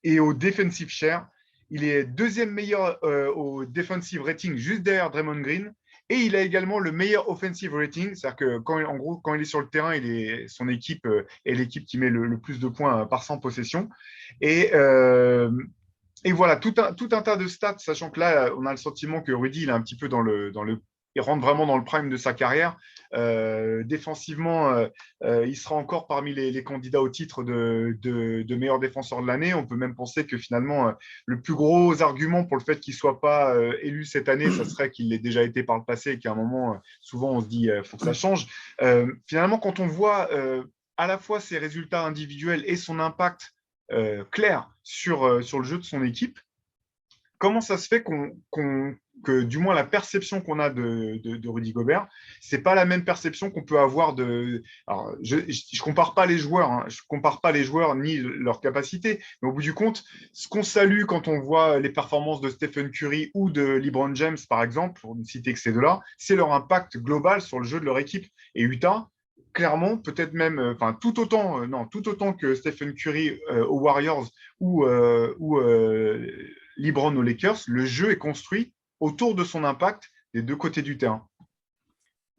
et au defensive share. Il est deuxième meilleur au defensive rating, juste derrière Draymond Green. Et il a également le meilleur offensive rating, c'est-à-dire que quand il est sur le terrain, son équipe est l'équipe qui met le plus de points par 100 possessions. Et voilà, tout un tas de stats, sachant que là, on a le sentiment que Rudy, il est un petit peu il rentre vraiment dans le prime de sa carrière. Défensivement, il sera encore parmi les candidats au titre de meilleur défenseur de l'année. On peut même penser que finalement, le plus gros argument pour le fait qu'il ne soit pas élu cette année, ça serait qu'il l'ait déjà été par le passé et qu'à un moment, souvent, on se dit il faut que ça change. Finalement, quand on voit à la fois ses résultats individuels et son impact clair sur le jeu de son équipe. Comment ça se fait que du moins la perception qu'on a de Rudy Gobert, c'est pas la même perception qu'on peut avoir de. Alors, je compare pas les joueurs, hein, je compare pas les joueurs ni leurs capacités, mais au bout du compte, ce qu'on salue quand on voit les performances de Stephen Curry ou de LeBron James, par exemple, pour ne citer que ces deux-là, c'est leur impact global sur le jeu de leur équipe. Et Utah, clairement, peut-être même, tout autant que Stephen Curry aux Warriors ou LeBron aux Lakers, le jeu est construit autour de son impact des deux côtés du terrain.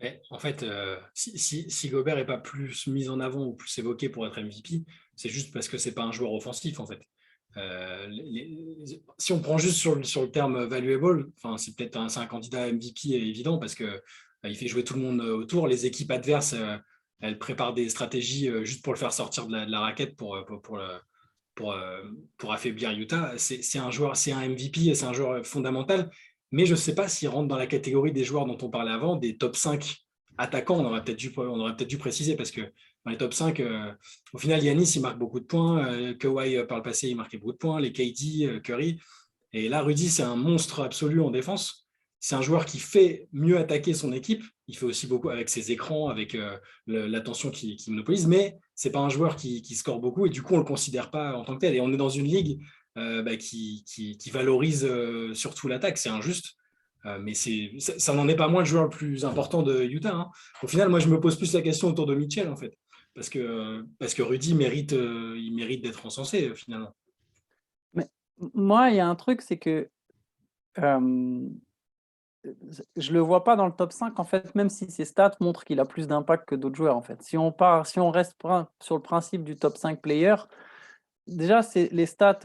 Mais en fait, si Gobert n'est pas plus mis en avant ou plus évoqué pour être MVP, c'est juste parce que ce n'est pas un joueur offensif, en fait. Si on prend juste sur le terme valuable, c'est peut-être c'est un candidat MVP évident parce que il fait jouer tout le monde autour. Les équipes adverses, elles préparent des stratégies juste pour le faire sortir de la raquette pour affaiblir Utah. C'est un joueur, c'est un MVP, c'est un joueur fondamental. Mais je ne sais pas s'il rentre dans la catégorie des joueurs dont on parlait avant, des top 5 attaquants. On aurait peut-être dû préciser parce que dans les top 5, au final, Giannis, il marque beaucoup de points. Kawhi, par le passé, il marquait beaucoup de points. Les KD, Curry. Et là, Rudy, c'est un monstre absolu en défense. C'est un joueur qui fait mieux attaquer son équipe. Il fait aussi beaucoup avec ses écrans, avec l'attention qu'il monopolise. Mais ce n'est pas un joueur qui score beaucoup. Et du coup, on ne le considère pas en tant que tel. Et on est dans une ligue qui valorise surtout l'attaque. C'est injuste. Mais ça n'en est pas moins le joueur le plus important de Utah. Hein. Au final, moi, je me pose plus la question autour de Mitchell, en fait. Parce que Rudy il mérite d'être encensé, finalement. Mais moi, il y a un truc, c'est que je le vois pas dans le top 5, en fait, même si ses stats montrent qu'il a plus d'impact que d'autres joueurs, en fait. Si on reste sur le principe du top 5 player, déjà, les stats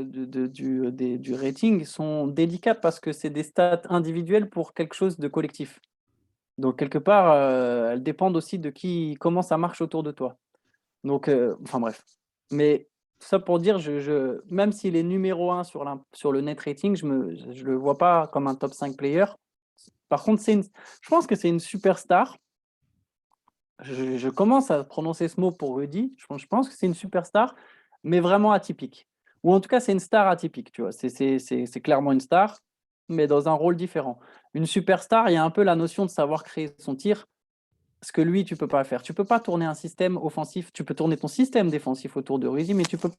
du rating sont délicates parce que c'est des stats individuelles pour quelque chose de collectif. Donc, quelque part, elles dépendent aussi de comment ça marche autour de toi. Donc, bref. Mais ça pour dire, même s'il est numéro 1 sur le net rating, je ne le vois pas comme un top 5 player. Par contre, je pense que c'est une superstar. Je commence à prononcer ce mot pour Rudy. Je pense que c'est une superstar, mais vraiment atypique. Ou en tout cas, c'est une star atypique. Tu vois. C'est clairement une star, mais dans un rôle différent. Une superstar, il y a un peu la notion de savoir créer son tir, ce que lui, tu ne peux pas faire. Tu ne peux pas tourner un système offensif. Tu peux tourner ton système défensif autour de Rudy, mais tu peux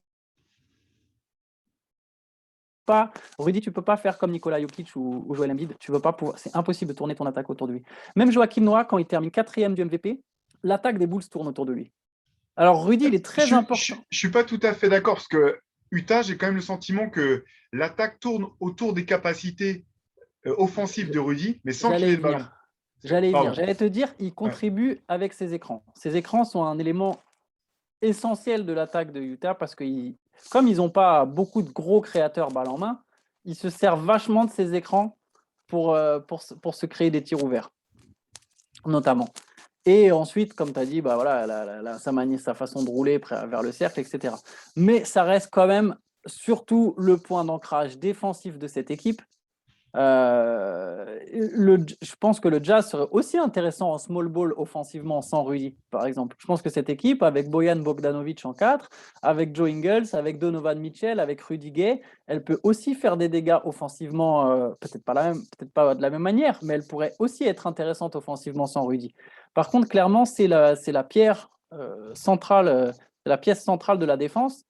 pas. Rudy, tu ne peux pas faire comme Nikola Jokic ou Joel Embiid. Tu veux pas pouvoir. C'est impossible de tourner ton attaque autour de lui. Même Joakim Noah, quand il termine 4e du MVP, l'attaque des Bulls tourne autour de lui. Alors Rudy, il est très important. Je ne suis pas tout à fait d'accord parce que Utah, j'ai quand même le sentiment que l'attaque tourne autour des capacités offensives de Rudy, mais sans qu'il ait le ballon. J'allais te dire, il contribue avec ses écrans. Ces écrans sont un élément essentiel de l'attaque de Utah parce que comme ils n'ont pas beaucoup de gros créateurs balle en main, ils se servent vachement de ces écrans pour se créer des tirs ouverts, notamment. Et ensuite, comme tu as dit, voilà, sa façon de rouler vers le cercle, etc. Mais ça reste quand même surtout le point d'ancrage défensif de cette équipe. Je pense que le Jazz serait aussi intéressant en small ball offensivement sans Rudy, par exemple. Je pense que cette équipe, avec Bojan Bogdanovic en 4, avec Joe Ingles, avec Donovan Mitchell, avec Rudy Gay, elle peut aussi faire des dégâts offensivement, peut-être pas de la même manière, mais elle pourrait aussi être intéressante offensivement sans Rudy. Par contre, clairement, c'est la pierre centrale, la pièce centrale de la défense,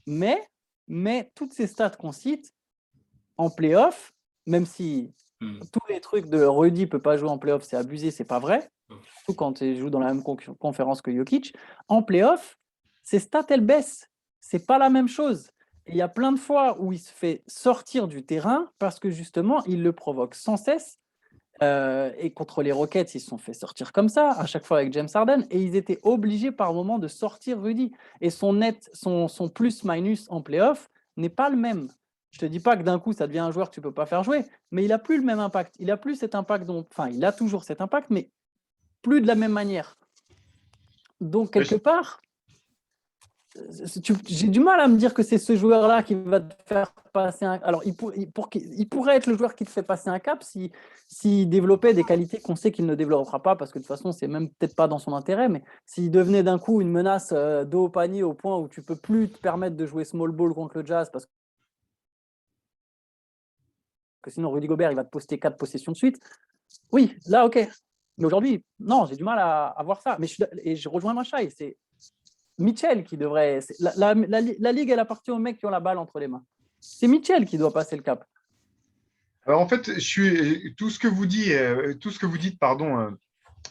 mais toutes ces stats qu'on cite en playoff, même si tous les trucs de Rudy ne peut pas jouer en playoff, c'est abusé, c'est pas vrai. Surtout quand il joue dans la même conférence que Jokic. En playoff, ses stats, elles baissent. C'est pas la même chose. Et il y a plein de fois où il se fait sortir du terrain parce que justement, il le provoque sans cesse. Et contre les Rockets, ils se sont fait sortir comme ça, à chaque fois avec James Harden, et ils étaient obligés par moment de sortir Rudy. Et son plus-minus en playoff n'est pas le même. Je ne te dis pas que d'un coup, ça devient un joueur que tu ne peux pas faire jouer, mais il n'a plus le même impact. Il n'a plus cet impact il a toujours cet impact, mais plus de la même manière. Donc, quelque part, J'ai du mal à me dire que c'est ce joueur-là qui va te faire passer un. Alors, il pourrait être le joueur qui te fait passer un cap s'il développait des qualités qu'on sait qu'il ne développera pas, parce que de toute façon, c'est même peut-être pas dans son intérêt, mais s'il devenait d'un coup une menace de haut panier au point où tu peux plus te permettre de jouer small ball contre le Jazz, parce que sinon Rudy Gobert, il va te poster 4 possessions de suite. Oui, là, ok. Mais aujourd'hui, non, j'ai du mal à voir ça. Mais je rejoins Machaï, c'est Mitchell qui devrait. La ligue, elle appartient aux mecs qui ont la balle entre les mains. C'est Mitchell qui doit passer le cap. Alors en fait, tout ce que vous dites, pardon,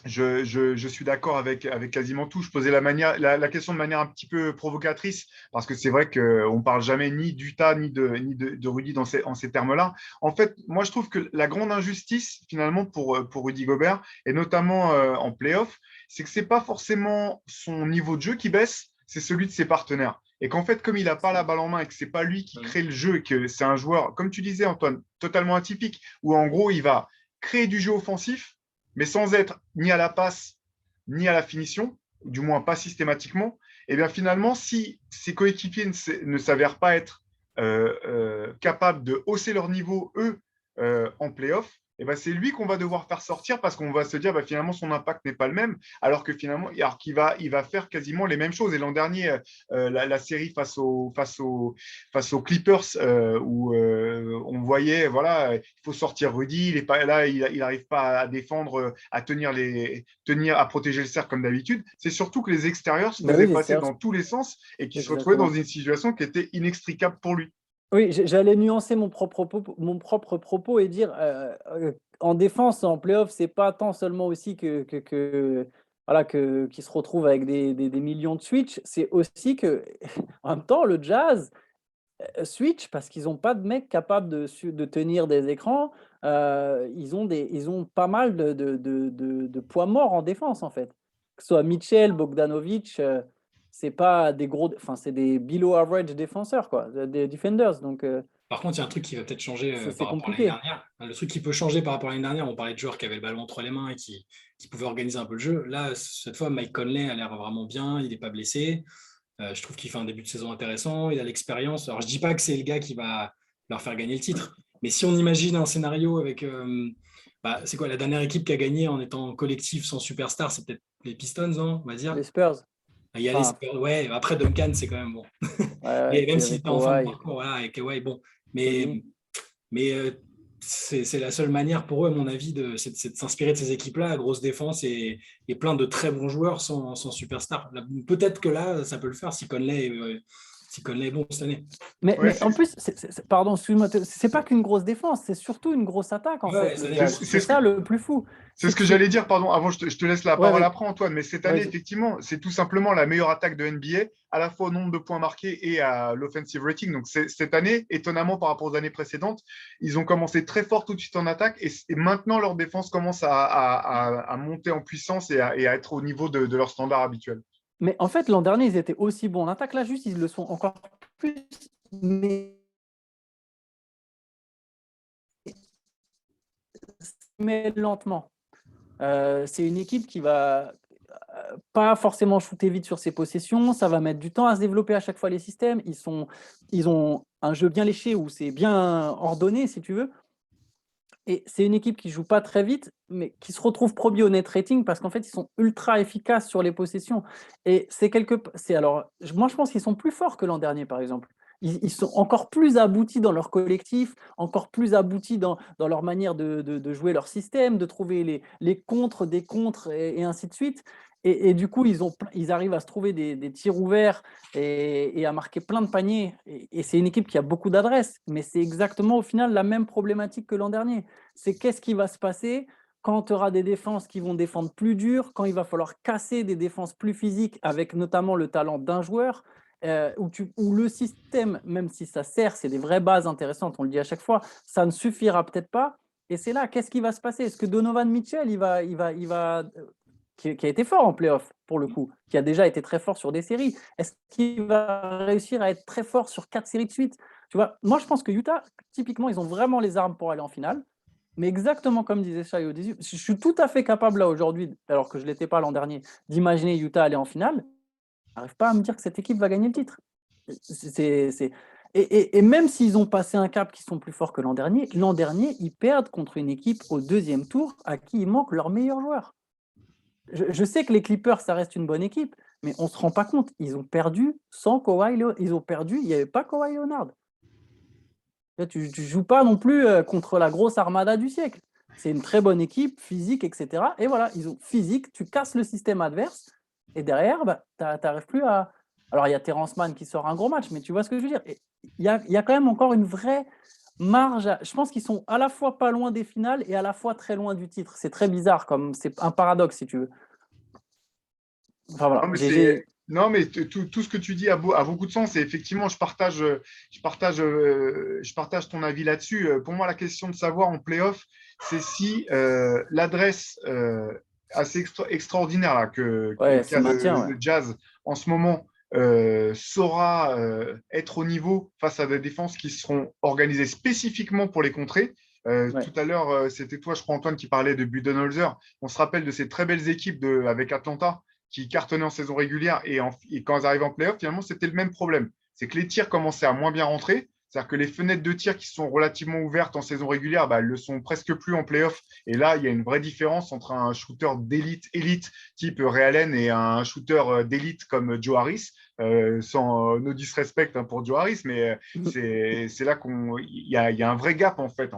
je suis d'accord avec quasiment tout. Je posais la question de manière un petit peu provocatrice, parce que c'est vrai qu'on ne parle jamais ni d'Utah ni de Rudy en ces termes-là. En fait, moi, je trouve que la grande injustice, finalement, pour Rudy Gobert, et notamment en playoff, c'est que ce n'est pas forcément son niveau de jeu qui baisse, c'est celui de ses partenaires. Et qu'en fait, comme il n'a pas la balle en main et que ce n'est pas lui qui crée le jeu et que c'est un joueur, comme tu disais, Antoine, totalement atypique, où en gros, il va créer du jeu offensif, mais sans être ni à la passe ni à la finition, du moins pas systématiquement, et bien finalement, si ses coéquipiers ne s'avèrent pas être capables de hausser leur niveau, eux, en playoff, et ben c'est lui qu'on va devoir faire sortir parce qu'on va se dire finalement son impact n'est pas le même, alors que finalement il va faire quasiment les mêmes choses. Et l'an dernier, la série face aux Clippers, où on voyait, voilà, il faut sortir Rudy, il est pas là, il n'arrive pas à défendre, à à protéger le cercle comme d'habitude. C'est surtout que les extérieurs se faisaient passer dans tous les sens et qui se retrouvaient dans une situation qui était inextricable pour lui. Oui, j'allais nuancer mon propre propos et dire en défense, en playoff, c'est pas tant seulement aussi voilà, qu'ils se retrouvent avec des millions de switch, c'est aussi que en même temps, le Jazz switch parce qu'ils n'ont pas de mecs capables de tenir des écrans. Ils ont pas mal de poids morts en défense, en fait. Que ce soit Mitchell, Bogdanovic, c'est pas des gros, enfin, c'est des below average défenseurs, quoi, des defenders. Donc, Par contre, il y a un truc qui va peut-être changer c'est par rapport à l'année compliqué. dernière. Le truc qui peut changer par rapport à l'année dernière, on parlait de joueurs qui avaient le ballon entre les mains et qui pouvaient organiser un peu le jeu. Là, cette fois, Mike Conley a l'air vraiment bien, il n'est pas blessé. Je trouve qu'il fait un début de saison intéressant, il a l'expérience. Alors, je ne dis pas que c'est le gars qui va leur faire gagner le titre, mais si on imagine un scénario avec. C'est quoi la dernière équipe qui a gagné en étant collectif sans superstar? C'est peut-être les Pistons, non, on va dire. Les Spurs. Il y a Enfin, ouais, après Duncan, c'est quand même bon. ouais, Et et même puis s'il avec était en fin de Kawhi, parcours, voilà, avec Kawhi, bon. KD. Mais c'est la seule manière pour eux, à mon avis, c'est de s'inspirer de ces équipes-là, grosse défense et plein de très bons joueurs sans superstar. Peut-être que là, ça peut le faire si Conley est bon cette année. Mais en plus, pardon, excuse-moi, c'est pas qu'une grosse défense, c'est surtout une grosse attaque, en Ouais, fait, cette le année, Jazz. C'est ça le plus fou. C'est ce que j'allais dire, pardon, avant, je te laisse la Ouais, parole oui. après, Antoine, mais cette année, Vas-y. effectivement, c'est tout simplement la meilleure attaque de NBA, à la fois au nombre de points marqués et à l'offensive rating. Donc, cette année, étonnamment par rapport aux années précédentes, ils ont commencé très fort tout de suite en attaque et maintenant, leur défense commence à monter en puissance et à être au niveau de leur standard habituel. Mais en fait, l'an dernier, ils étaient aussi bons en attaque. Là, juste, ils le sont encore plus, mais lentement. C'est une équipe qui va pas forcément shooter vite sur ses possessions. Ça va mettre du temps à se développer à chaque fois les systèmes. Ils ont un jeu bien léché où c'est bien ordonné, si tu veux. Et c'est une équipe qui joue pas très vite, mais qui se retrouve premier au net rating parce qu'en fait, ils sont ultra efficaces sur les possessions. Et moi, je pense qu'ils sont plus forts que l'an dernier, par exemple. Ils sont encore plus aboutis dans leur collectif, encore plus aboutis dans leur manière de jouer leur système, de trouver les contres des contres et ainsi de suite. Et du coup, ils arrivent à se trouver des tirs ouverts et à marquer plein de paniers. Et c'est une équipe qui a beaucoup d'adresse, mais c'est exactement au final la même problématique que l'an dernier. C'est qu'est-ce qui va se passer quand tu auras des défenses qui vont défendre plus dur, quand il va falloir casser des défenses plus physiques avec notamment le talent d'un joueur, où le système, même si ça sert, c'est des vraies bases intéressantes, on le dit à chaque fois, ça ne suffira peut-être pas. Et c'est là, qu'est-ce qui va se passer? Est-ce que Donovan Mitchell, qui a été fort en playoff, pour le coup, qui a déjà été très fort sur des séries, est-ce qu'il va réussir à être très fort sur 4 séries de suite? Tu vois, moi, je pense que Utah, typiquement, ils ont vraiment les armes pour aller en finale. Mais exactement comme disait Shai au début, je suis tout à fait capable là aujourd'hui, alors que je ne l'étais pas l'an dernier, d'imaginer Utah aller en finale. n'arrive pas à me dire que cette équipe va gagner le titre. Et même s'ils ont passé un cap qui sont plus forts que l'an dernier, ils perdent contre une équipe au deuxième tour à qui il manque leur meilleur joueur. Je sais que les Clippers, ça reste une bonne équipe, mais on ne se rend pas compte. Ils ont perdu sans Kawhi Leonard. Ils ont perdu, il n'y avait pas Kawhi Leonard. Tu ne joues pas non plus contre la grosse armada du siècle. C'est une très bonne équipe, physique, etc. Et voilà, ils ont physique, tu casses le système adverse, et derrière, bah, tu n'arrives plus à. Alors, il y a Terrence Mann qui sort un gros match, mais tu vois ce que je veux dire. Il y a quand même encore une vraie marge. Je pense qu'ils sont à la fois pas loin des finales et à la fois très loin du titre. C'est très bizarre, c'est un paradoxe, si tu veux. Enfin, Non, voilà. mais tout ce que tu dis a beaucoup de sens et effectivement, je partage ton avis là-dessus. Pour moi, la question de savoir en playoff, c'est si l'adresse assez extraordinaire là, Ouais, se qu'a maintient, ouais. le Jazz en ce moment saura être au niveau face à des défenses qui seront organisées spécifiquement pour les contrer. Ouais. Tout à l'heure, c'était toi, je crois, Antoine, qui parlait de Budenholzer. On se rappelle de ces très belles équipes avec Atlanta qui cartonnaient en saison régulière et quand ils arrivent en playoff, finalement, c'était le même problème. C'est que les tirs commençaient à moins bien rentrer. C'est-à-dire que les fenêtres de tir qui sont relativement ouvertes en saison régulière, bah, elles ne le sont presque plus en playoff. Et là, il y a une vraie différence entre un shooter élite type Ray Allen et un shooter d'élite comme Joe Harris. Sans no disrespect pour Joe Harris, mais c'est là qu'il y a un vrai gap en fait,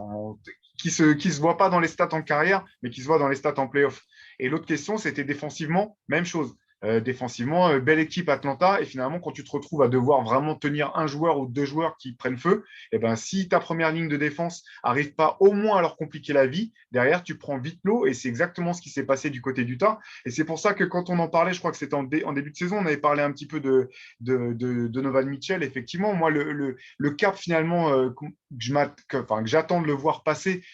qui se voit pas dans les stats en carrière, mais qui se voit dans les stats en playoff. Et l'autre question, c'était défensivement, même chose. Défensivement, belle équipe Atlanta. Et finalement, quand tu te retrouves à devoir vraiment tenir un joueur ou deux joueurs qui prennent feu, et ben, si ta première ligne de défense n'arrive pas au moins à leur compliquer la vie, derrière, tu prends vite l'eau. Et c'est exactement ce qui s'est passé du côté d'Utah. Et c'est pour ça que quand on en parlait, je crois que c'était en début de saison, on avait parlé un petit peu de Donovan Mitchell. Effectivement, moi, le cap finalement que j'attends de le voir passer.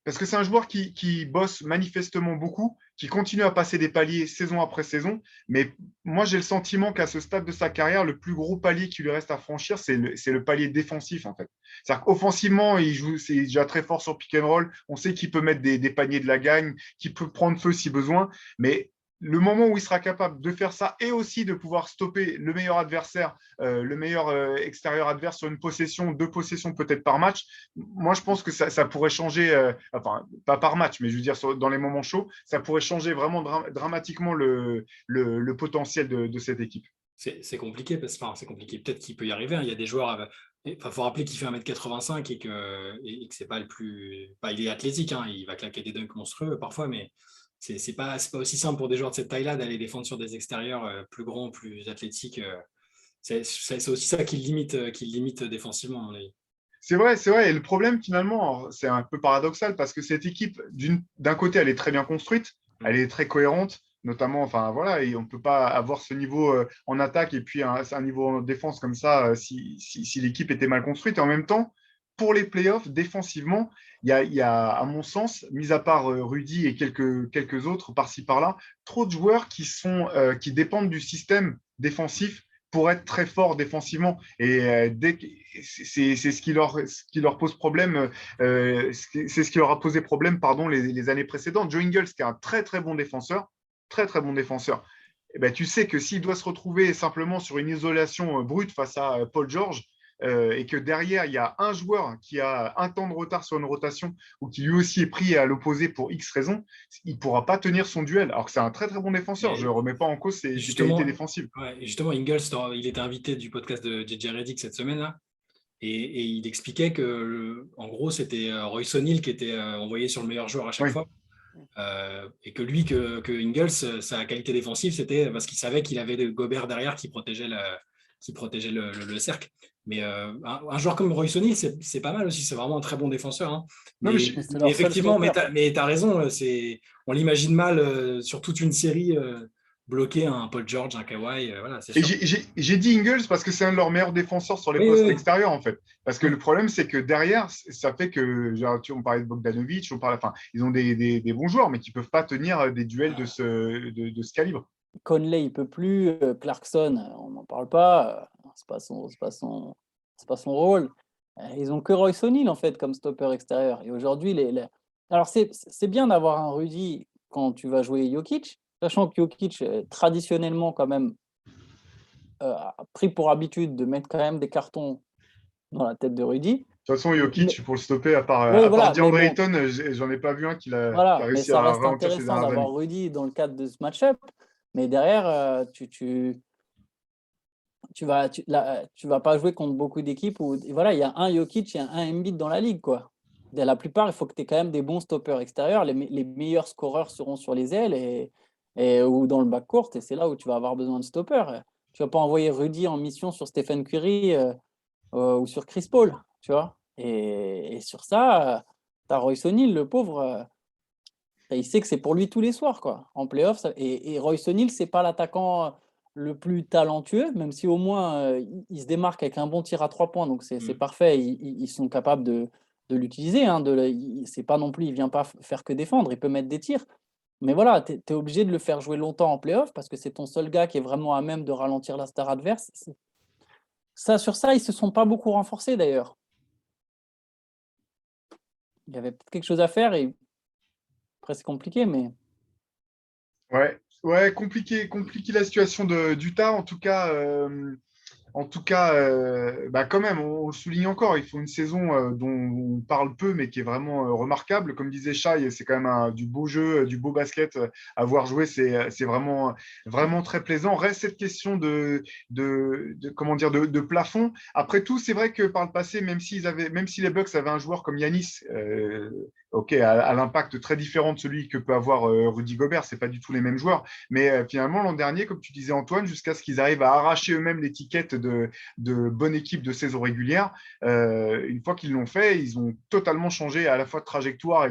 Parce que c'est un joueur qui bosse manifestement beaucoup, qui continue à passer des paliers saison après saison. Mais moi, j'ai le sentiment qu'à ce stade de sa carrière, le plus gros palier qui lui reste à franchir, c'est le palier défensif, en fait. C'est-à-dire qu'offensivement, c'est déjà très fort sur pick and roll. On sait qu'il peut mettre des paniers de la gagne, qu'il peut prendre feu si besoin. Mais le moment où il sera capable de faire ça et aussi de pouvoir stopper le meilleur adversaire, le meilleur extérieur adverse sur une possession, deux possessions peut-être par match, moi je pense que ça pourrait changer, enfin pas par match, mais je veux dire dans les moments chauds, ça pourrait changer vraiment dramatiquement le potentiel de cette équipe. C'est compliqué, c'est compliqué. Peut-être qu'il peut y arriver, hein. Il y a des joueurs. Faut rappeler qu'il fait 1m85 et que c'est pas le plus. Il est athlétique, hein. Il va claquer des dunks monstrueux parfois, mais c'est pas aussi simple pour des joueurs de cette taille-là d'aller défendre sur des extérieurs plus grands, plus athlétiques. C'est aussi ça qui le limite défensivement, à mon avis. C'est vrai, c'est vrai. Et le problème, finalement, c'est un peu paradoxal parce que cette équipe, d'un côté, elle est très bien construite, elle est très cohérente, notamment, enfin voilà, et on ne peut pas avoir ce niveau en attaque et puis un niveau en défense comme ça si l'équipe était mal construite. Et en même temps, pour les playoffs, défensivement, il y a, à mon sens, mis à part Rudy et quelques autres par-ci par-là, trop de joueurs qui dépendent du système défensif pour être très forts défensivement. Et c'est ce qui leur pose problème, c'est ce qui leur a posé problème pardon, les années précédentes. Joe Ingles, qui est un très très bon défenseur, très très bon défenseur, eh ben, tu sais que s'il doit se retrouver simplement sur une isolation brute face à Paul George, et que derrière, il y a un joueur qui a un temps de retard sur une rotation ou qui lui aussi est pris à l'opposé pour X raisons, il ne pourra pas tenir son duel. Alors que c'est un très très bon défenseur. Je ne remets pas en cause ses qualités défensives. Ouais, justement, Ingles, il était invité du podcast de JJ Redick cette semaine-là. Et il expliquait que, en gros, c'était Royce O'Neal qui était envoyé sur le meilleur joueur à chaque Oui. fois. Et que lui, que Ingles, sa qualité défensive, c'était parce qu'il savait qu'il avait Gobert derrière qui protégeait le cercle. Mais un joueur comme Royce O'Neal, c'est pas mal aussi. C'est vraiment un très bon défenseur, hein. Non, Mais, mais C'est leur seul effectivement, stopper. mais tu as raison. On l'imagine mal sur toute une série bloquer un Paul George, un Kawhi. Voilà, c'est Et sûr. j'ai dit Ingles parce que c'est un de leurs meilleurs défenseurs sur les Oui, oui, postes oui. extérieurs, en fait. Parce que Ouais. le problème, c'est que derrière, ça fait que, genre, on parlait de Bogdanovic, enfin, ils ont des bons joueurs, mais qui ne peuvent pas tenir des duels de ce calibre. Conley, il peut plus. Clarkson, on n'en parle pas. C'est pas son rôle. Ils ont que Royce O'Neal en fait comme stopper extérieur. Et aujourd'hui, alors c'est bien d'avoir un Rudy quand tu vas jouer Jokic, sachant que Jokic traditionnellement quand même pris pour habitude de mettre quand même des cartons dans la tête de Rudy. De toute façon, Mais, Jokic, pour le stopper, à part, oui, à part voilà, mais DeAndre bon, Ayton, j'en ai pas vu un qui a voilà, mais réussi ça à reste ralentir ces intéressant dernières d'avoir années. Rudy dans le cadre de ce match-up. Mais derrière, tu vas pas jouer contre beaucoup d'équipes où voilà, il y a un Jokic et un Embiid dans la ligue, quoi. La plupart, il faut que tu aies quand même des bons stoppers extérieurs. Les meilleurs scoreurs seront sur les ailes ou dans le backcourt, et c'est là où tu vas avoir besoin de stoppers. Tu vas pas envoyer Rudy en mission sur Stephen Curry ou sur Chris Paul, tu vois. Et sur ça, tu as Royce O'Neal, le pauvre. Il sait que c'est pour lui tous les soirs, quoi. En playoff, et Royce O'Neal, c'est pas l'attaquant le plus talentueux, même si au moins il se démarque avec un bon tir à 3 points, donc c'est parfait. Ils sont capables de l'utiliser. Hein, c'est pas non plus, il vient pas faire que défendre, il peut mettre des tirs. Mais voilà, tu es obligé de le faire jouer longtemps en playoff parce que c'est ton seul gars qui est vraiment à même de ralentir la star adverse. Sur ça, ils se sont pas beaucoup renforcés d'ailleurs. Il y avait peut-être quelque chose à faire et après c'est compliqué, mais Ouais, compliqué la situation d'Utah. En tout cas, bah quand même, on le souligne encore, il faut une saison dont on parle peu, mais qui est vraiment remarquable. Comme disait Shai, c'est quand même du beau jeu, du beau basket à voir jouer. C'est vraiment, vraiment très plaisant. Reste cette question comment dire, de plafond. Après tout, c'est vrai que par le passé, même si les Bucks avaient un joueur comme Yanis, ok, à l'impact très différent de celui que peut avoir Rudy Gobert, c'est pas du tout les mêmes joueurs. Mais finalement, l'an dernier, comme tu disais Antoine, jusqu'à ce qu'ils arrivent à arracher eux-mêmes l'étiquette de bonne équipe de saison régulière, une fois qu'ils l'ont fait, ils ont totalement changé à la fois de trajectoire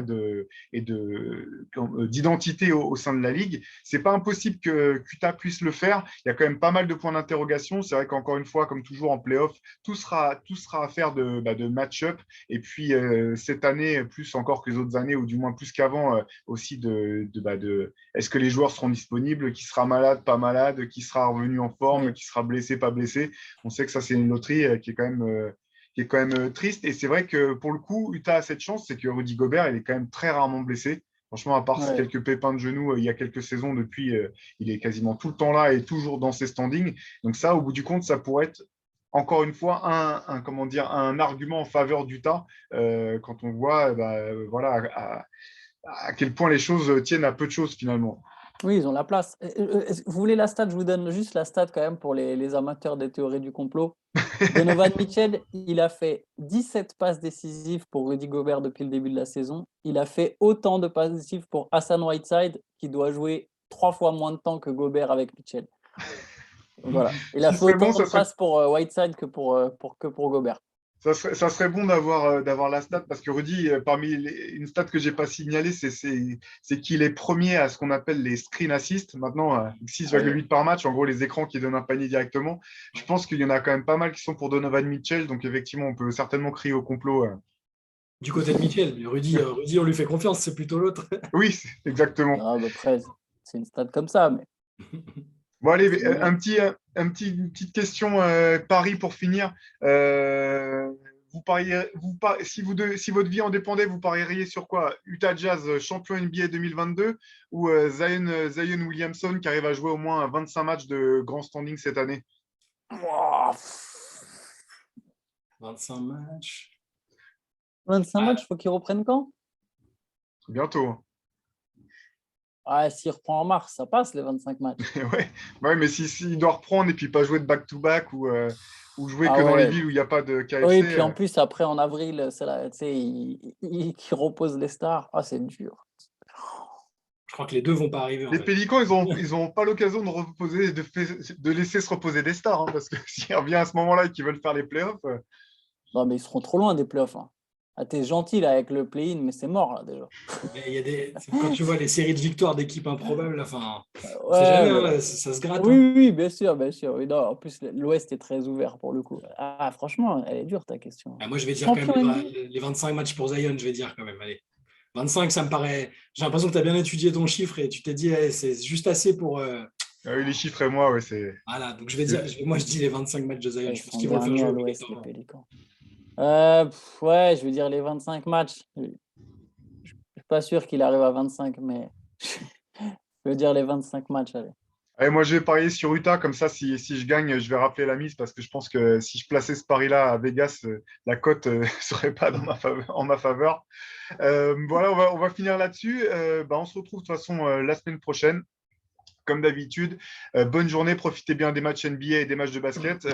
d'identité au sein de la ligue. C'est pas impossible que Utah puisse le faire. Il y a quand même pas mal de points d'interrogation. C'est vrai qu'encore une fois, comme toujours en playoff, tout sera affaire de match-up. Et puis cette année, plus encore que les autres années, ou du moins plus qu'avant, aussi est-ce que les joueurs seront disponibles, qui sera malade, pas malade, qui sera revenu en forme, oui. qui sera blessé, pas blessé. On sait que ça, c'est une loterie qui est quand même triste. Et c'est vrai que pour le coup, Utah a cette chance, c'est que Rudy Gobert, il est quand même très rarement blessé. Franchement, à part Ouais. quelques pépins de genoux il y a quelques saisons, depuis, il est quasiment tout le temps là et toujours dans ses standings. Donc ça, au bout du compte, ça pourrait être encore une fois comment dire, un argument en faveur d'Utah quand on voit voilà, à quel point les choses tiennent à peu de choses finalement. Oui, ils ont la place. Vous voulez la stat? Je vous donne juste la stat quand même pour les amateurs des théories du complot. Donovan Mitchell, il a fait 17 passes décisives pour Rudy Gobert depuis le début de la saison. Il a fait autant de passes décisives pour Hassan Whiteside, qui doit jouer 3 fois moins de temps que Gobert avec Mitchell. Voilà. Il Ce a qui fait serait bon, autant de passes pour Whiteside que pour Gobert. ça serait bon d'avoir la stat parce que Rudy, une stat que j'ai pas signalée, c'est qu'il est premier à ce qu'on appelle les screen assists. Maintenant, Ah oui. 6,8 par match, en gros les écrans qui donnent un panier directement. Je pense qu'il y en a quand même pas mal qui sont pour Donovan Mitchell, donc effectivement, on peut certainement crier au complot. Du côté de Mitchell, mais Rudy, on lui fait confiance, c'est plutôt l'autre. Oui, exactement. Ah, bah, après, c'est une stat comme ça, mais Bon, allez, c'est bien. une petite question pari pour finir. Vous pariez, si votre vie en dépendait, vous parieriez sur quoi? Utah Jazz champion NBA 2022 ou Zion Williamson qui arrive à jouer au moins 25 matchs de grand standing cette année? Ouah, 25 matchs. 25 Ah, matchs, il faut qu'ils reprennent quand? Bientôt. Hein. Ah, s'il reprend en mars, ça passe les 25 matchs. Ouais. Ouais, mais s'il doit reprendre et puis pas jouer de back-to-back ou jouer que Ah dans les ouais. villes où il n'y a pas de Oui, KFC, puis en plus, après, en avril, c'est là, tu sais, qui repose les stars. Ah, c'est dur. je crois que les deux vont pas arriver en les fait. Pélicans, ils ont pas l'occasion de laisser se reposer des stars, hein, parce que s'il revient à ce moment-là et qu'ils veulent faire les playoffs, Non, mais ils seront trop loin des playoffs. Hein. Ah, t'es gentil là avec le play-in, mais c'est mort là déjà. Mais quand tu vois les séries de victoires d'équipes improbables, enfin, on sait Ouais, jamais, mais hein, ça se gratte. oui, Hein. oui, oui, bien sûr, bien sûr. Oui, non, en plus, l'Ouest est très ouvert pour le coup. Ah, franchement, elle est dure ta question. Ah, moi, je vais dire quand même Champion NBA? les 25 matchs pour Zion, je vais dire quand même. Allez. 25, ça me paraît. J'ai l'impression que tu as bien étudié ton chiffre et tu t'es dit, eh, c'est juste assez pour. les chiffres et moi, ouais, c'est. Voilà, donc je vais dire, moi je dis les 25 matchs de Zion. Ouais, ils Je pense sont qu'ils vont le faire derniers jouer à l'Ouest, les obligatoirement. Pélicans. Ouais, je veux dire les 25 matchs. Je suis pas sûr qu'il arrive à 25, mais je veux dire les 25 matchs, allez. Allez, moi, je vais parier sur Utah. Comme ça, si je gagne, je vais rappeler la mise parce que je pense que si je plaçais ce pari-là à Vegas, la cote ne serait pas en ma faveur. Voilà, on va finir là-dessus. On se retrouve de toute façon la semaine prochaine. Comme d'habitude, bonne journée, profitez bien des matchs NBA et des matchs de basket.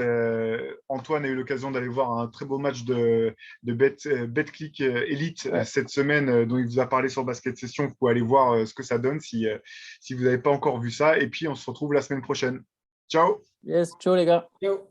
Antoine a eu l'occasion d'aller voir un très beau match de BetClick Elite cette semaine dont il vous a parlé sur Basket Session. Vous pouvez aller voir ce que ça donne si vous n'avez pas encore vu ça. Et puis, on se retrouve la semaine prochaine. Ciao! Yes, ciao les gars. Yo.